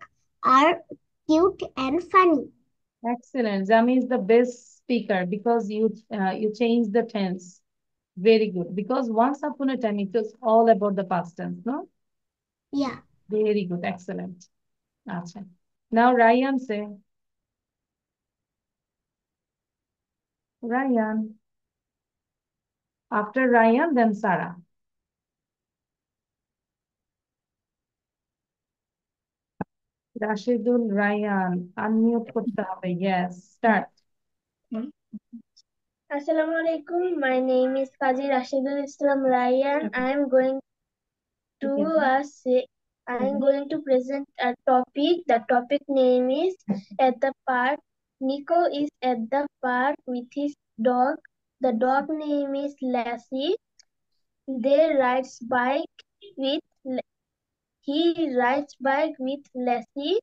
are cute and funny. Excellent. Jami is the best speaker because you changed the tense. Very good. Because once upon a time it was all about the past tense, no? Yeah. Very good. Excellent. Acha. Now Ryan say. Ryan. After Ryan, then Sarah. Rashidul Ryan. Unmute করতে হবে. Yes. Start. Assalamu alaikum. My name is Qazi Rashidul Islam Ryan. I am going to say I'm going to present a topic. The topic name is At the Park. Nico is at the park with his dog. The dog name is Lassie. They rides bike with he rides bike with Lassie.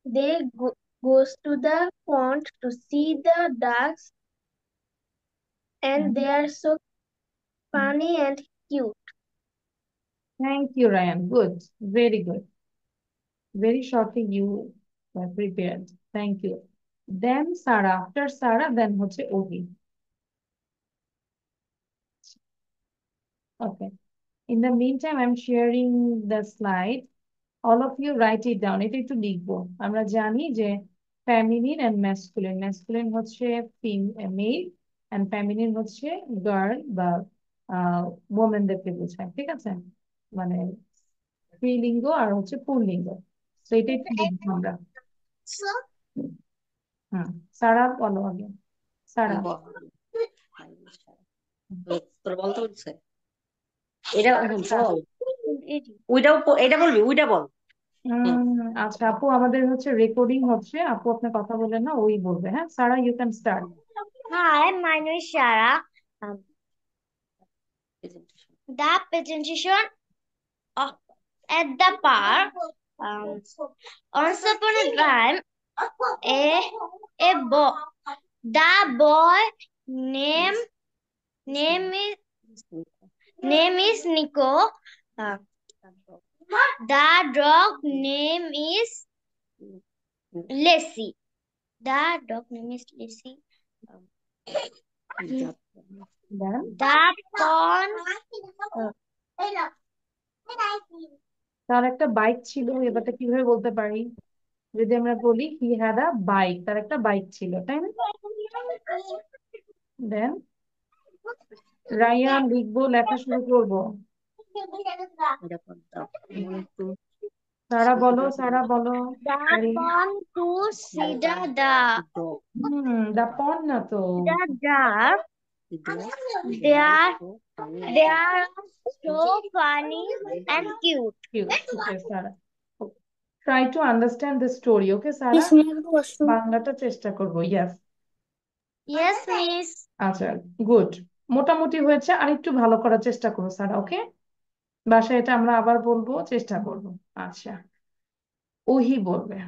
They goes to the pond to see the ducks, and they are so funny and cute. Thank you, Ryan. Good. Very good. Very shortly you were prepared. Thank you. Then Sarah. After Sarah, then হচ্ছে Ovi. Okay. In the meantime, I'm sharing the slide. All of you write it down. এটা একটু লিখবো। আমরা জানি যে feminine and masculine. Masculine হচ্ছে mail and feminine হচ্ছে girl বা womanদেরকে বোঝায়। ঠিক আছে? মানে স্ত্রীলিঙ্গ আর হচ্ছে পুল্লিঙ্গ। তো এটা একটু লিখবো আমরা। হুম, সারা বলো আগে। সারা তোর বলতে বলছে এটা বল এটা বলবি ওইটা বল। আচ্ছা আপু, আমাদের হচ্ছে রেকর্ডিং হচ্ছে, আপু আপনার কথা বলেন না, ওই বলবে। হ্যাঁ Sara, you can start. Hi, my name is Shara. The presentation of at the park. Once upon a time, a boy, the boy name is Nico. The dog name is Lassie. The dog name is Lassie. Then The pond. তার একটা bike ছিল, এবারটা কিভাবে বলতে পারি? যদি আমরা বলি হি হ্যাড আ বাইক, তার একটা বাইক ছিল, তাই না? দেন রায়ান লিখবো, লেখা শুরু করবো। সারা বলো, সারা বলো। The pond to see the duck. দা পন না তো। The duck. They are so funny and cute. Cute. Okay, Sarah. Try to understand the story, okay, Sarah? Miss, may I have a question? বাংলাটা চেষ্টা করবো। Yes. Yes, miss. আচ্ছা, good. মোটামুটি হয়েছে, আর একটু ভালো করার চেষ্টা করো সারা, ওকে? বাসায় এটা আমরা আবার বলবো, চেষ্টা করবো। আচ্ছা, ওহি বলবে।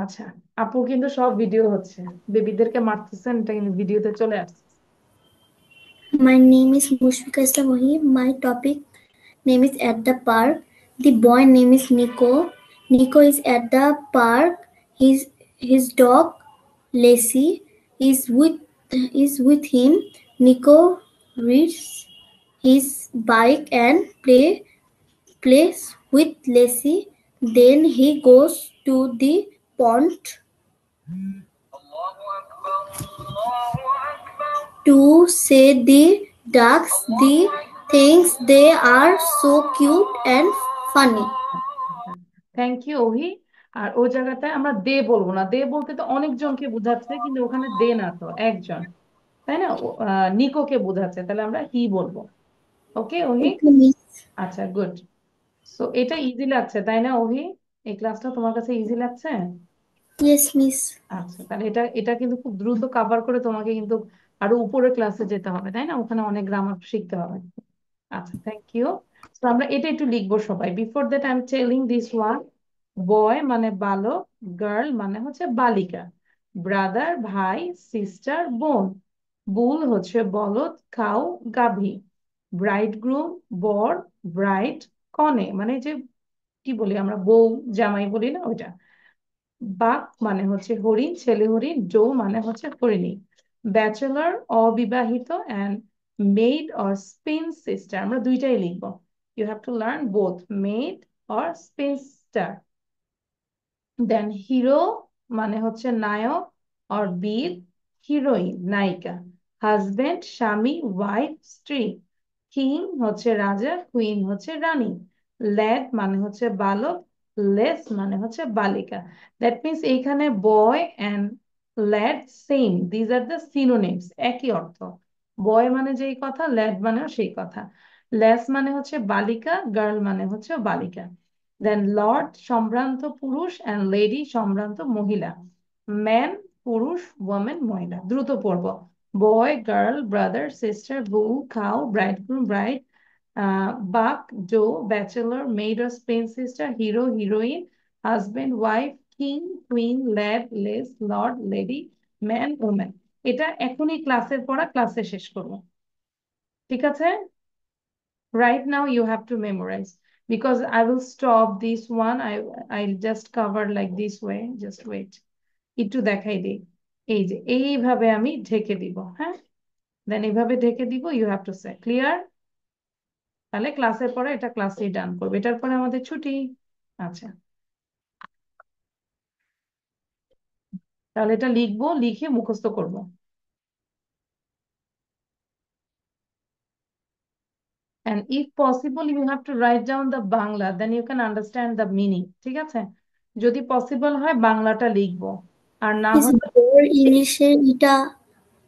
আচ্ছা, আপুর কিন্তু সব ভিডিও হচ্ছে, বেবিদেরকে মারতেছেন, এটা কিন্তু ভিডিওতে চলে আসছে। My name is Mushfika Islam Wahi. My topic name is At the Park. The boy name is Nico. Nico is at the park. His dog Lassie is with him. Nico rides his bike and plays with Lassie. Then he goes to the pond to see the ducks. The things they are so cute and funny. Thank you Ohi. আর ওই জায়গাটায় আমরা দে বলবো না, দে বলতে তো অনেকজনকে বোঝাচ্ছে, কিন্তু ওখানে দে না তো, একজন, তাই না? নিকোকে বোঝাচ্ছে, তাহলে আমরা হি বলবো। ওকে ওহি? Okay, miss. আচ্ছা, গুড। সো এটা ইজি লাগছে, তাই না ওহি? এই ক্লাসটা তোমার কাছে ইজি লাগছে? Yes, miss. আচ্ছা, তাহলে এটা এটা কিন্তু খুব দ্রুত কাভার করে তোমাকে কিন্তু আরো উপরে ক্লাসে যেতে হবে, তাই না? ওখানে অনেক গ্রামার শিখতে হবে। আচ্ছা, থ্যাংক ইউ। তো আমরা এটা একটু লিখবো সবাই। Before that I am telling this one. Boy মানে বালক, গার্ল মানে হচ্ছে বালিকা, ব্রাদার ভাই, সিস্টার বোন, বুল হচ্ছে বলদ, কাউ গাভী, ব্রাইডগ্রুম বর, ব্রাইড কনে, মানে যে কি বলি আমরা, বউ জামাই বলি না ওইটা। বাক মানে হচ্ছে হরিণ, ছেলে হরিণ, ডো মানে হচ্ছে হরিণী, ব্যাচেলর অবিবাহিত, অ্যান্ড মেড অর স্পিনস্টার, আমরা দুইটাই লিখবো। You have to learn both maid or spinster. Then hero মানে হচ্ছে নায়ক অর বীর, হিরোইন নায়িকা, হাজবেন্ড স্বামী, ওয়াইফ স্ত্রী, কিং হচ্ছে রাজা, কুইন হচ্ছে রানী, ল্যাড মানে হচ্ছে বালক, লেস মানে হচ্ছে বালিকা। দ্যাট মিনস এইখানে boy and lad same, these are the synonyms, একই অর্থ। বয় মানে যেই কথা, ল্যাড মানেও সেই কথা। লেস মানে হচ্ছে বালিকা, গার্ল মানে হচ্ছে বালিকা। দেন লর্ড সম্ভ্রান্ত পুরুষ, অ্যান্ড লেডি সম্ভ্রান্ত মহিলা। ম্যান পুরুষ, ওয়ামেন মহিলা। দ্রুত পড়ব। Boy, girl, brother, sister, bull, cow, bridegroom, bride, buck, doe, bachelor, maid or spinster, hero, heroine, husband, wife, king, queen, lad, lass, lord, lady, man, woman. এটা এখনই ক্লাসের পড়া, ক্লাসে শেষ করবো। ঠিক আছে? Right now you have to memorize, because I will stop this one. I'll just cover like this way. Just wait. একটু দেখাই দিই। এই যে এইভাবে আমি ঢেকে দিব, হ্যাঁ? দেন এইভাবে ঢেকে দিব, you have to say clear. তাহলে ক্লাসের পরে এটা ক্লাসেই ডান করবে, এটার পরে আমাদের ছুটি। আচ্ছা, তাহলে এটা লিখবো, লিখে মুখস্থ করব। And if possible you have to write down the Bangla, then you can understand the meaning. ঠিক আছে? যদি পসিবল হয় বাংলাটা লিখবো, আর না হলে ইংলিশে এটা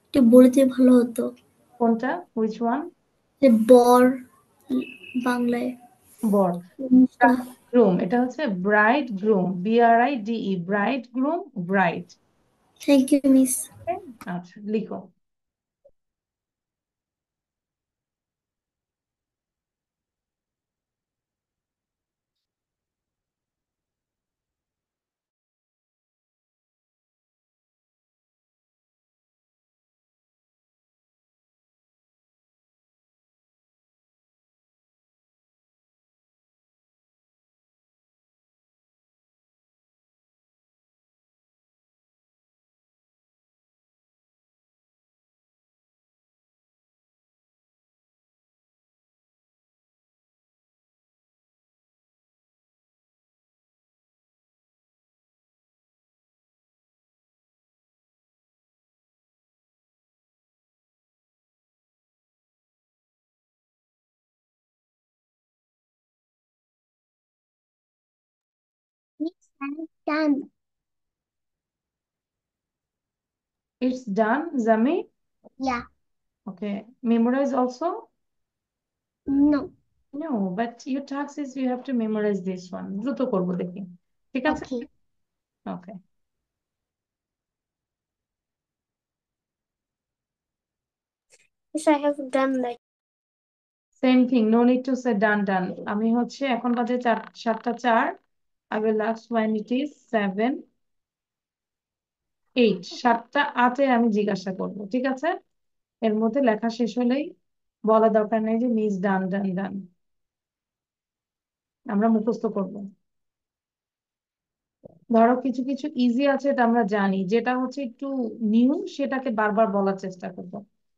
একটু বলতে ভালো হতো। কোনটা? which one? যে বর বাংলায় বর। জিনিসটা। গ্রুম, এটা হচ্ছে bride groom, BRIDE, bride groom, bride. Thank you miss. আচ্ছা, লিখো। Miss, I'm done. It's done, Zami. Yeah. Okay, memorize also. No. No, but your task is you have to memorize this one. দ্রুত করবো দেখি, ঠিক আছে? Okay. Okay. Yes, I have done that. Same thing, no need to say done done. আমি হচ্ছে এখন বাজে 7:04। I will ask when it is 7:08, 7:08 আমি জিজ্ঞাসা করবো, ঠিক আছে? এর মধ্যে লেখা শেষ হলেই বলা দরকার নেই যে মিস ডান ডান ডান, আমরা মুখস্থ করব। ধরো কিছু কিছু ইজি আছে, এটা আমরা জানি, যেটা হচ্ছে একটু নিউ সেটাকে বারবার বলার চেষ্টা করব।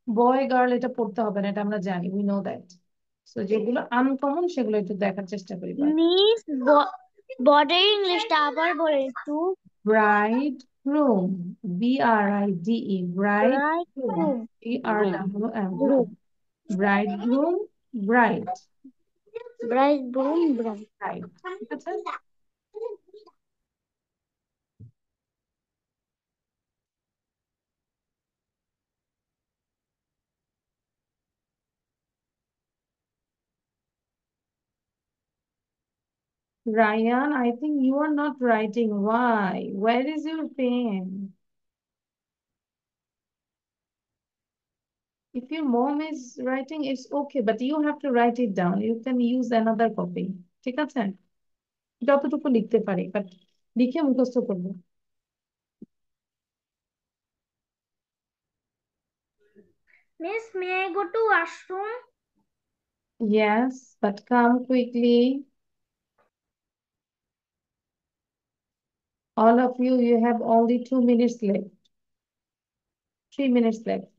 বয় গার্ল এটা পড়তে হবে না, এটা আমরা জানি, উই নো দ্যাট। সো যেগুলো আনকমন সেগুলো একটু দেখার চেষ্টা করি। মিস বর্ডার ইংলিশটা আবার বলে একটু। Bride groom, BRIDE, bride groom, BRWM, bride groom, bride, bridegroom bride. Bride, ঠিক আছে? Ryan, I think you are not writing. Why? Where is your pen? If your mom is writing, it's okay, but you have to write it down. You can use another copy. ঠিক আছে? যতটুকু লিখতে পারি, but লিখে মুখস্থ করবো। Miss may I go to washroom? Yes, but come quickly. All of you, you have only 2 minutes left. 3 minutes left.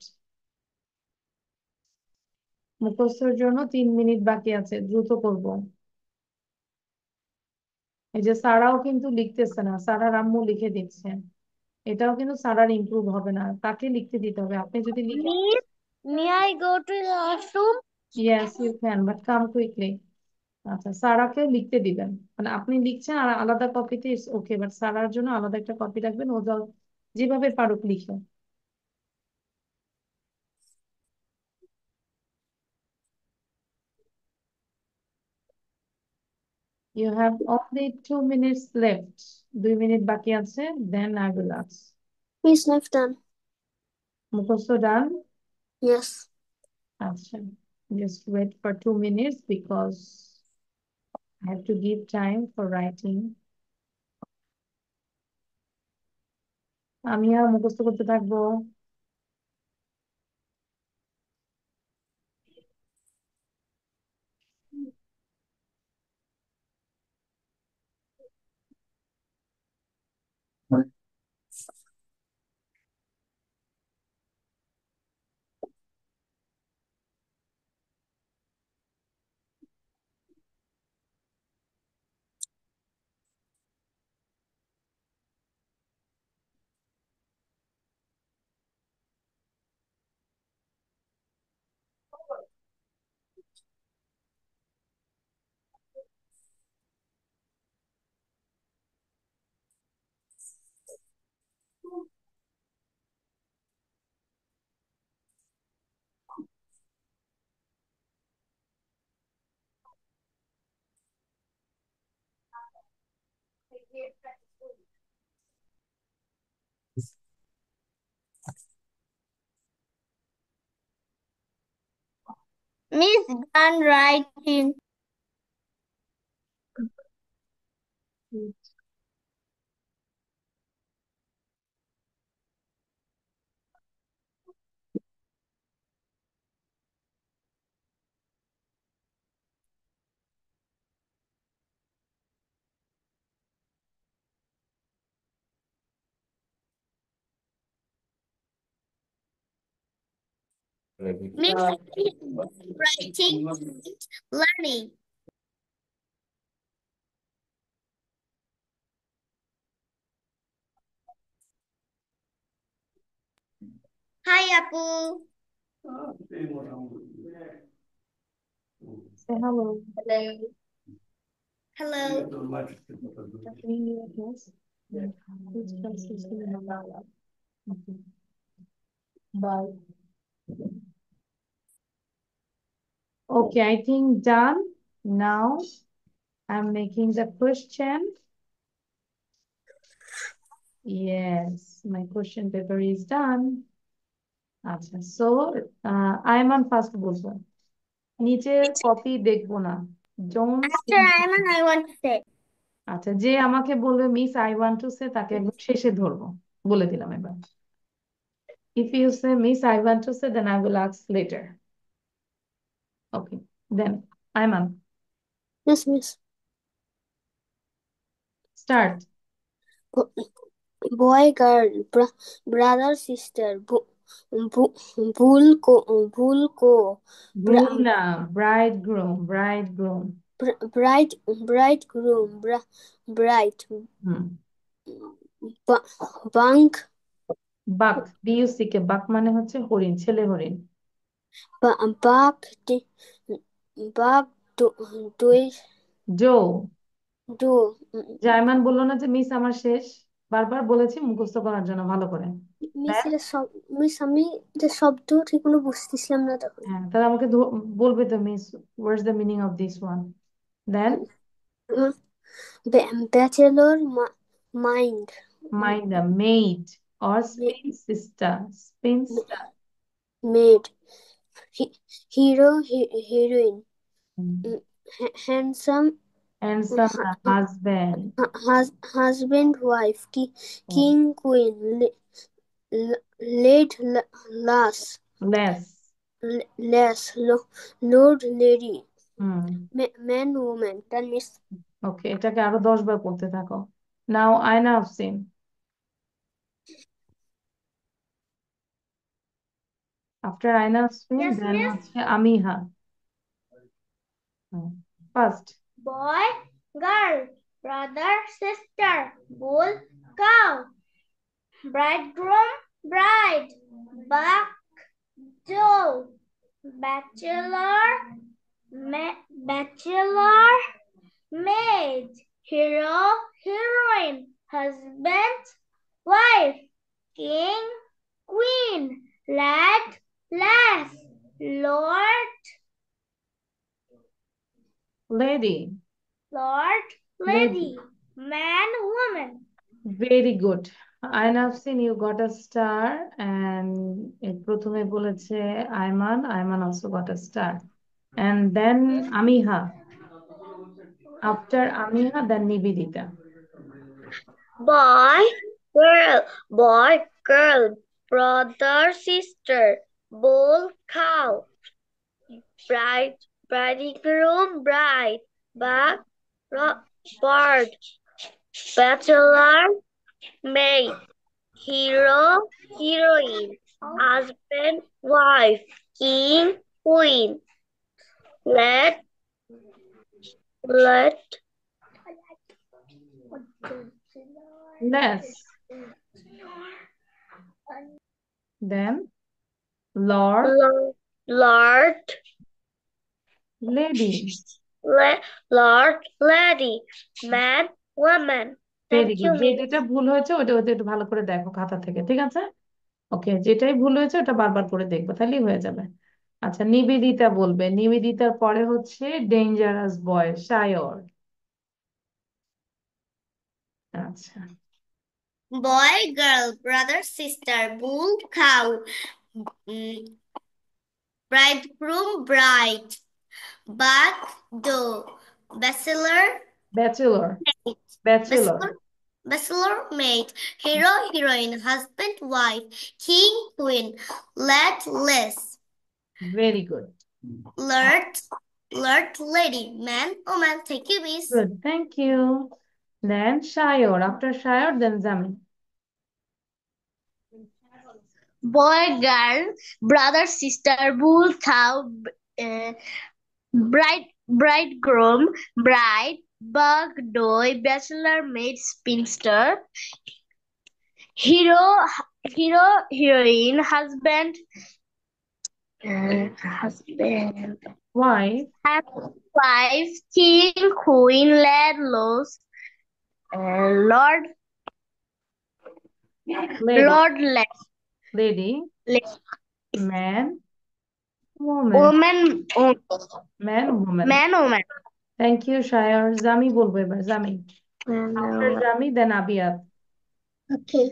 মুখস্থর জন্য 3 minute বাকি আছে, দ্রুত করব। এই যে সারাও কিন্তু লিখতেছে না, সারার আম্মু লিখে দিচ্ছে। এটাও কিন্তু সারার ইমপ্রুভ হবে না, তাকে লিখতে দিতে হবে। আপনি যদি লিখে, miss may I go to washroom? Yes you can, but come quickly. আচ্ছা, সারাকেও লিখতে দিবেন, মানে আপনি লিখছেন আর আলাদা কপিতে ইটস ওকে, বাট সারার জন্য আলাদা একটা কপি রাখবেন, ও যেভাবে পারুক লিখে। You have only 2 minutes left. 2 minute বাকি আছে, then I will ask. Miss, I've done. মুখস্থ done? Yes. আচ্ছা. Just wait for 2 minutes because I have to give time for writing. আমি আর মুখস্থ করতে থাকবো. Miss done writing. Miss writing, learning. Hi, Apu. Say hello. Hello. Doing your class? Which class is doing now? Okay. Bye. Okay, I think done. Now I'm making the question. Yes, my question paper is done. আচ্ছা, so Ayman first বলবো. নিচের copy দেখবো না. Don't After say. Ayman, I want to say. আচ্ছা, যে আমাকে বলবে miss I want to say তাকে একদম শেষে ধরবো. বলে দিলাম এবার. If you say miss I want to say, then I will ask later. Okay, then Ayman, Yes, Miss. start. Boy, girl, brother, sister, bull, co, Groom না, bridegroom, bridegroom. bridegroom, bride, হুম. bunk, বাক, বিউসিকে বাক মানে হচ্ছে হরিণ, ছেলে হরিণ. buck, buck, Joe. do, জায়মান বললো না যে মিস আমার শেষ, বারবার বলেছি মুখস্থ করার জন্য ভালো করে. মিস এটা সব মিস আমি এটা শব্দ ঠিক কোনো বুঝতেছিলাম না তখন হ্যাঁ, তাহলে আমাকে বলবে তো miss what's the meaning of this one. Then bachelor mind mind a maid or spinster, spinster. maid hero heroine Hmm. handsome Handsome husband. husband wife Oh. king queen late lass Less. less lord lady Hmm. man woman that means ওকে, এটাকে আরো 10 বার পড়তে থাকো. নাও আয়না আফসিন. After আয়না আফসিন Yes, দেন miss. হচ্ছে আমিহা. First. Boy, girl, brother, sister, bull, cow, bridegroom, bride, buck, doe, bachelor, bachelor, maid, hero, heroine, husband, wife, king, queen, lad, lass, lord, lady. Lord, lady. man, woman. Very good. আইনাফসিন you got a star and প্রথমে বলেছে Aiman Aiman also got a star and then Amiha after Amiha then Nivedita Boy, boy, girl, brother, sister, bull, cow, bridegroom, bride, bug, bird, bachelor, maid, hero, heroine, husband, wife, king, queen, let, let, less then lord lord, lady lord, lady, man, woman. Very Thank good you, যে Miss. যেটা ভুল হয়েছে ওটা ওটা একটু ভালো করে দেখো খাতা থেকে ঠিক আছে ওকে যেটাই ভুল হয়েছে ওটা বারবার করে দেখবো তাহলেই হয়ে যাবে আচ্ছা নিবেদিতা বলবে নিবেদিতার পরে হচ্ছে ডেঞ্জারাস বয় সায়র আচ্ছা Boy, girl, brother, sister, bull, cow, bridegroom, bride, buck, doe, bachelor, bachelor maid, bachelor bachelor, maid, hero, heroine, husband, wife, king, queen, lad, less, very good lord, lady, man, woman. Thank you, Miss. Good thank you then Sayor after Sayor then Jami Boy, girl, brother, sister, bull, cow, bridegroom, bride, bug, doe, bachelor, maid, spinster, hero, heroine, husband, wife wife, king, queen, lad, lost, lord, lady lord, lad, lady man woman, man woman man, woman. Thank you সায়র জামি বলবো এবার Jami after Jami then Abiyat Okay.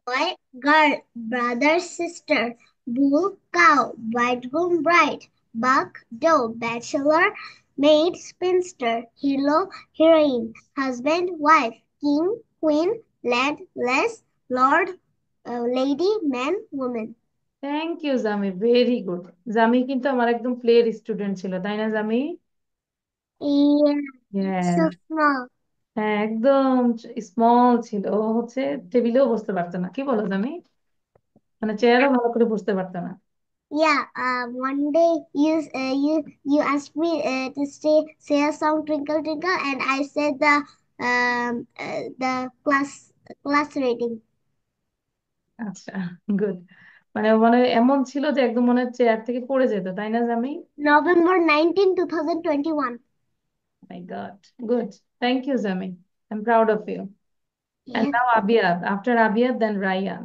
Boy, girl, brother, sister, bull, cow, bridegroom, bride, buck, doe, bachelor, maid, spinster, hero, heroine, husband, wife, king, queen, lad, less, lord, lady, man, woman. Thank you Jami very good Jami কিন্তু আমার একদম প্লের student ছিল তাই না জামি Yeah, so Yes. small. হ্যাঁ একদম small ছিল ও হচ্ছে টেবিলেও বসতে পারতো না কি বলো জামি মানে চেয়ারও ভালো করে বসতে পারতো না Yeah, one day you asked me to say a song Twinkle Twinkle, and I said the class rating. আচ্ছা গুড মানে ও মানে এমন ছিল যে একদম মনে হচ্ছে চেয়ার থেকে পড়ে যেত তাই না Jami November 19, 2021. My god good thank you Jami I am proud of you and Yes. now Abiyat after Abiyat then Ryan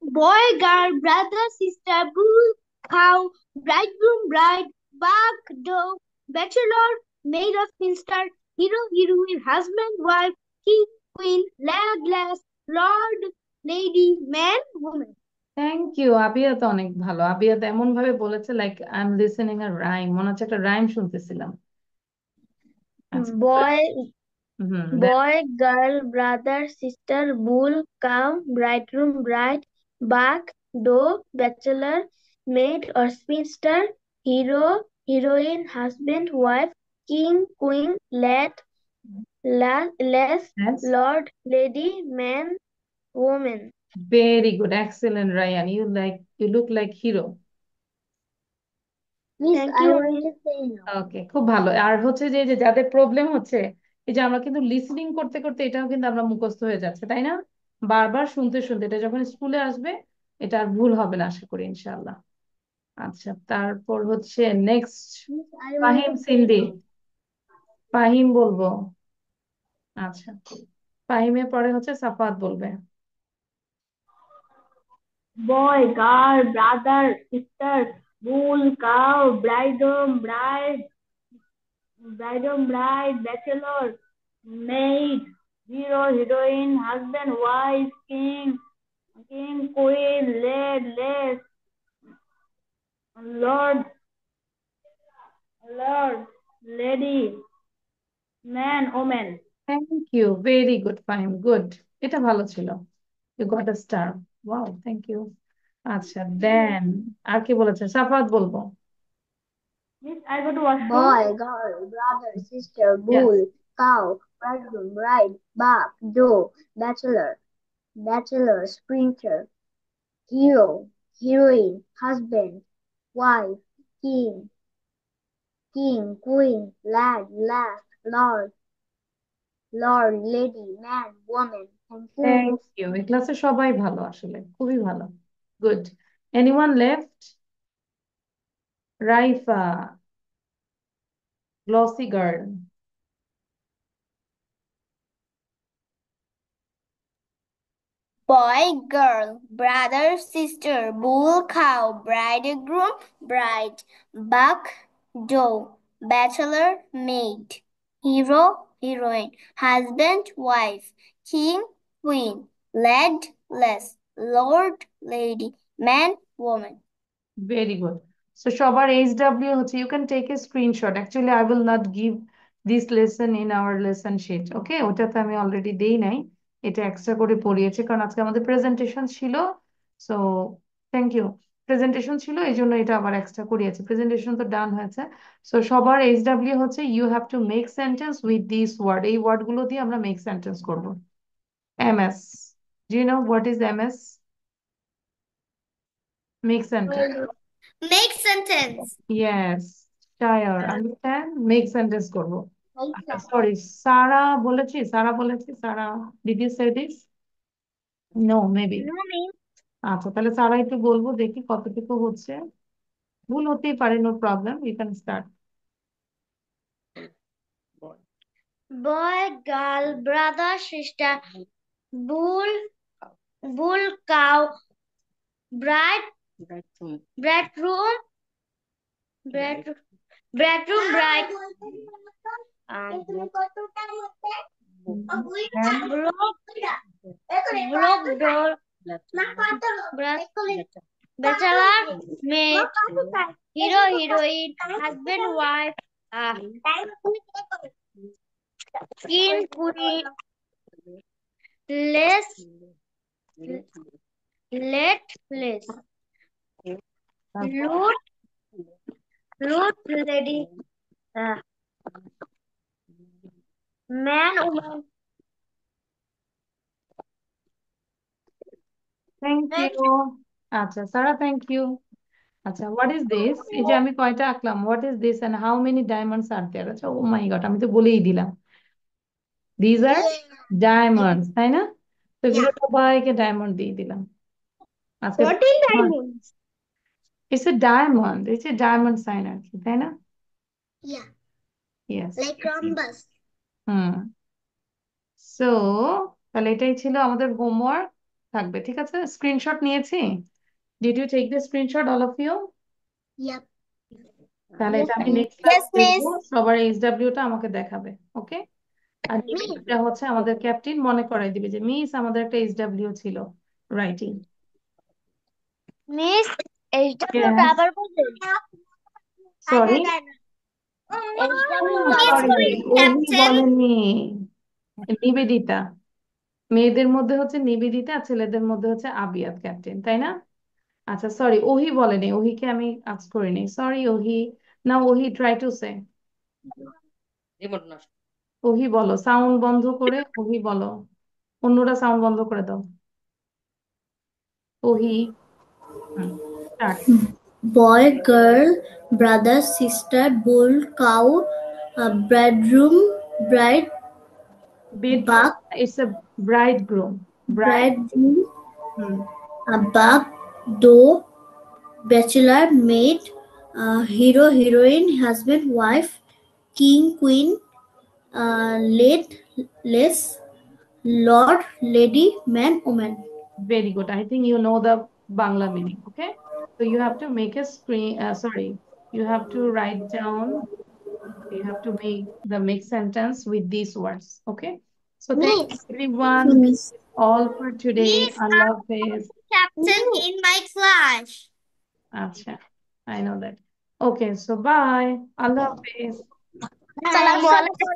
Boy, girl, brother, sister, bull, cow, bridegroom, bride, buck, dove, bachelor, maid of spinster, hero, heroine, husband, wife, king, queen, lad, lass, lord, lady, man, woman. Thank you Abiyat অনেক ভালো আবিয়াত এমন ভাবে বলেছে like I am listening a rhyme মনে হচ্ছে একটা rhyme শুনতেছিলাম আচ্ছা Boy, হুম boy, girl, brother, sister, bull, cow, bridegroom, bride, buck, doe, bachelor, maid or spinster, hero, heroine, husband, wife, king, queen, lad, lass, that's lord, lady, man, woman. Very good excellent Rayan you look like hero Miss, thank I you, want to say no. Okay খুব ভালো আর হচ্ছে যে যে যাদের problem হচ্ছে এই যে আমরা কিন্তু লিসনিং করতে করতে এটাও কিন্তু আমরা মুখস্থ হয়ে যাচ্ছে তাই না বারবার শুনতে শুনতে এটা যখন স্কুলে আসবে এটা আর ভুল হবে না আশা করি ইনশাআল্লাহ আচ্ছা তারপর হচ্ছে next Miss, I want Fahim to say সিন্ডি no. Fahim বলবো আচ্ছা ফাহিমের পরে হচ্ছে সাফাত বলবে boy, girl, brother, sister, bull, cow, bridegroom, bride, bridegroom, bride, bachelor, maid, hero, heroine, husband, wife, king, queen, lord, lord, lady, man, woman. Thank you. Very good, Fahim. Good. এটা ভালো ছিল. You got a star. Wow, thank you. আচ্ছা, then আর কি বলেছে? সাফাত বলবো. Miss, I go to washroom. Boy, girl, brother, sister, Yes. bull, cow, bridegroom, bride, buck, doe, bachelor, sprinter, hero, heroine, husband, wife, king, queen, lad, lass, lord, lady, man, woman. Thank you. Thank you. এই ক্লাসে সবাই ভালো আসলে. খুবই ভালো. Good. Anyone left? Raifa. Glossy girl. Boy, girl, brother, sister, bull, cow, bridegroom, bride, buck, doe, bachelor, maid, hero, heroine, husband, wife, king, queen, lad, lass, lord, lady, man, woman. Very good. So সবার HW হচ্ছে, you can take a screenshot. Actually, I will not give this lesson in our lesson sheet. Okay? ওটাতে আমি already দেই নাই. এটা extra করে পড়িয়েছি কারণ আজকে আমাদের প্রেজেন্টেশন ছিল। So thank you. প্রেজেন্টেশন ছিল এই জন্য এটা আবার এক্সট্রা করিয়েছি। প্রেজেন্টেশন তো ডান হয়েছে। সো সবার HW হচ্ছে you have to make sentence with this word. এই ওয়ার্ডগুলো দিয়ে আমরা make sentence করব। MS. Do you know what is MS? Make sentence. Make sentence. Yes, sure. Understand? Make sentence করবো। আচ্ছা, sorry. সারা বলেছি, সারা, did you say this? No, maybe. No, miss. আচ্ছা, তাহলে সারা একটু বলবো দেখি কতটুকু হচ্ছে। ভুল হতেই পারে, no problem. You can start. Boy, girl, brother, sister, bull, cow, bride, bedroom, bride, And block door, bachelor, maid, hero, heroine, husband, wife, king, queen, less, let, less, loot, lady, man, woman. thank you. আচ্ছা, সারা, thank you. আচ্ছা, what is this? এই যে আমি কয়টা আঁকলাম, what is this and how many diamonds are there? আচ্ছা, oh my God, আমি তো বলেই দিলাম। These are diamonds, তাই না? তো এগুলো সবাইকে ডায়মন্ড দিয়ে দিলাম। আজকে 14 diamonds. it's a diamond, it's a diamond sign আর কি, তাই না? Yeah, Yes. like rhombus. হুম। সো তাহলে এটাই ছিল আমাদের হোমওয়ার্ক। থাকবে, ঠিক আছে? স্ক্রিনশট নিয়েছি। Did you take the screenshot all of you? Yep. তাহলে এটা আমি নেক্সট Yes, ক্লাস দেখবো। miss. সবার এইচডব্লিউটা আমাকে দেখাবে, ওকে? আর এটা হচ্ছে আমাদের ক্যাপ্টেন মনে করাই দিবে যে মিস আমাদের একটা এইচডব্লিউ ছিল রাইটিং। Miss, HW Yes. আবার বলবেন? সরি, সরি, ওহি বলেনি, নিবেদিতা। মেয়েদের মধ্যে হচ্ছে নিবেদিতা আর ছেলেদের মধ্যে হচ্ছে আবিয়াত ক্যাপ্টেন, তাই না? আচ্ছা, সরি, ওহি বলেনি, ওহিকে আমি আস্ক করিনি। সরি ওহি। না, ওহি ট্রাই টু সে। ওহি বলো, সাউন্ড বন্ধ করে ওহি বলো। অন্যরা সাউন্ড বন্ধ করে দাও। ওহি। Start. Boy, girl, brother, sister, bull, cow, bedroom, bride, Bedroom, buck, it's a bridegroom. bridegroom, hmm, buck, doe, bachelor, maid, hero, heroine, husband, wife, king, queen, lady, less, lord, lady, man, woman. very good. I think you know the Bangla meaning, okay? So you have to make a screen, sorry, you have to write down you have to make the mixed sentence with these words. Okay. So Miss, thanks everyone. This is all for today. Miss, Allah Hafiz. captain in my class. Acha, I know that. Okay, so bye. Allah Hafiz. Assalamualaikum.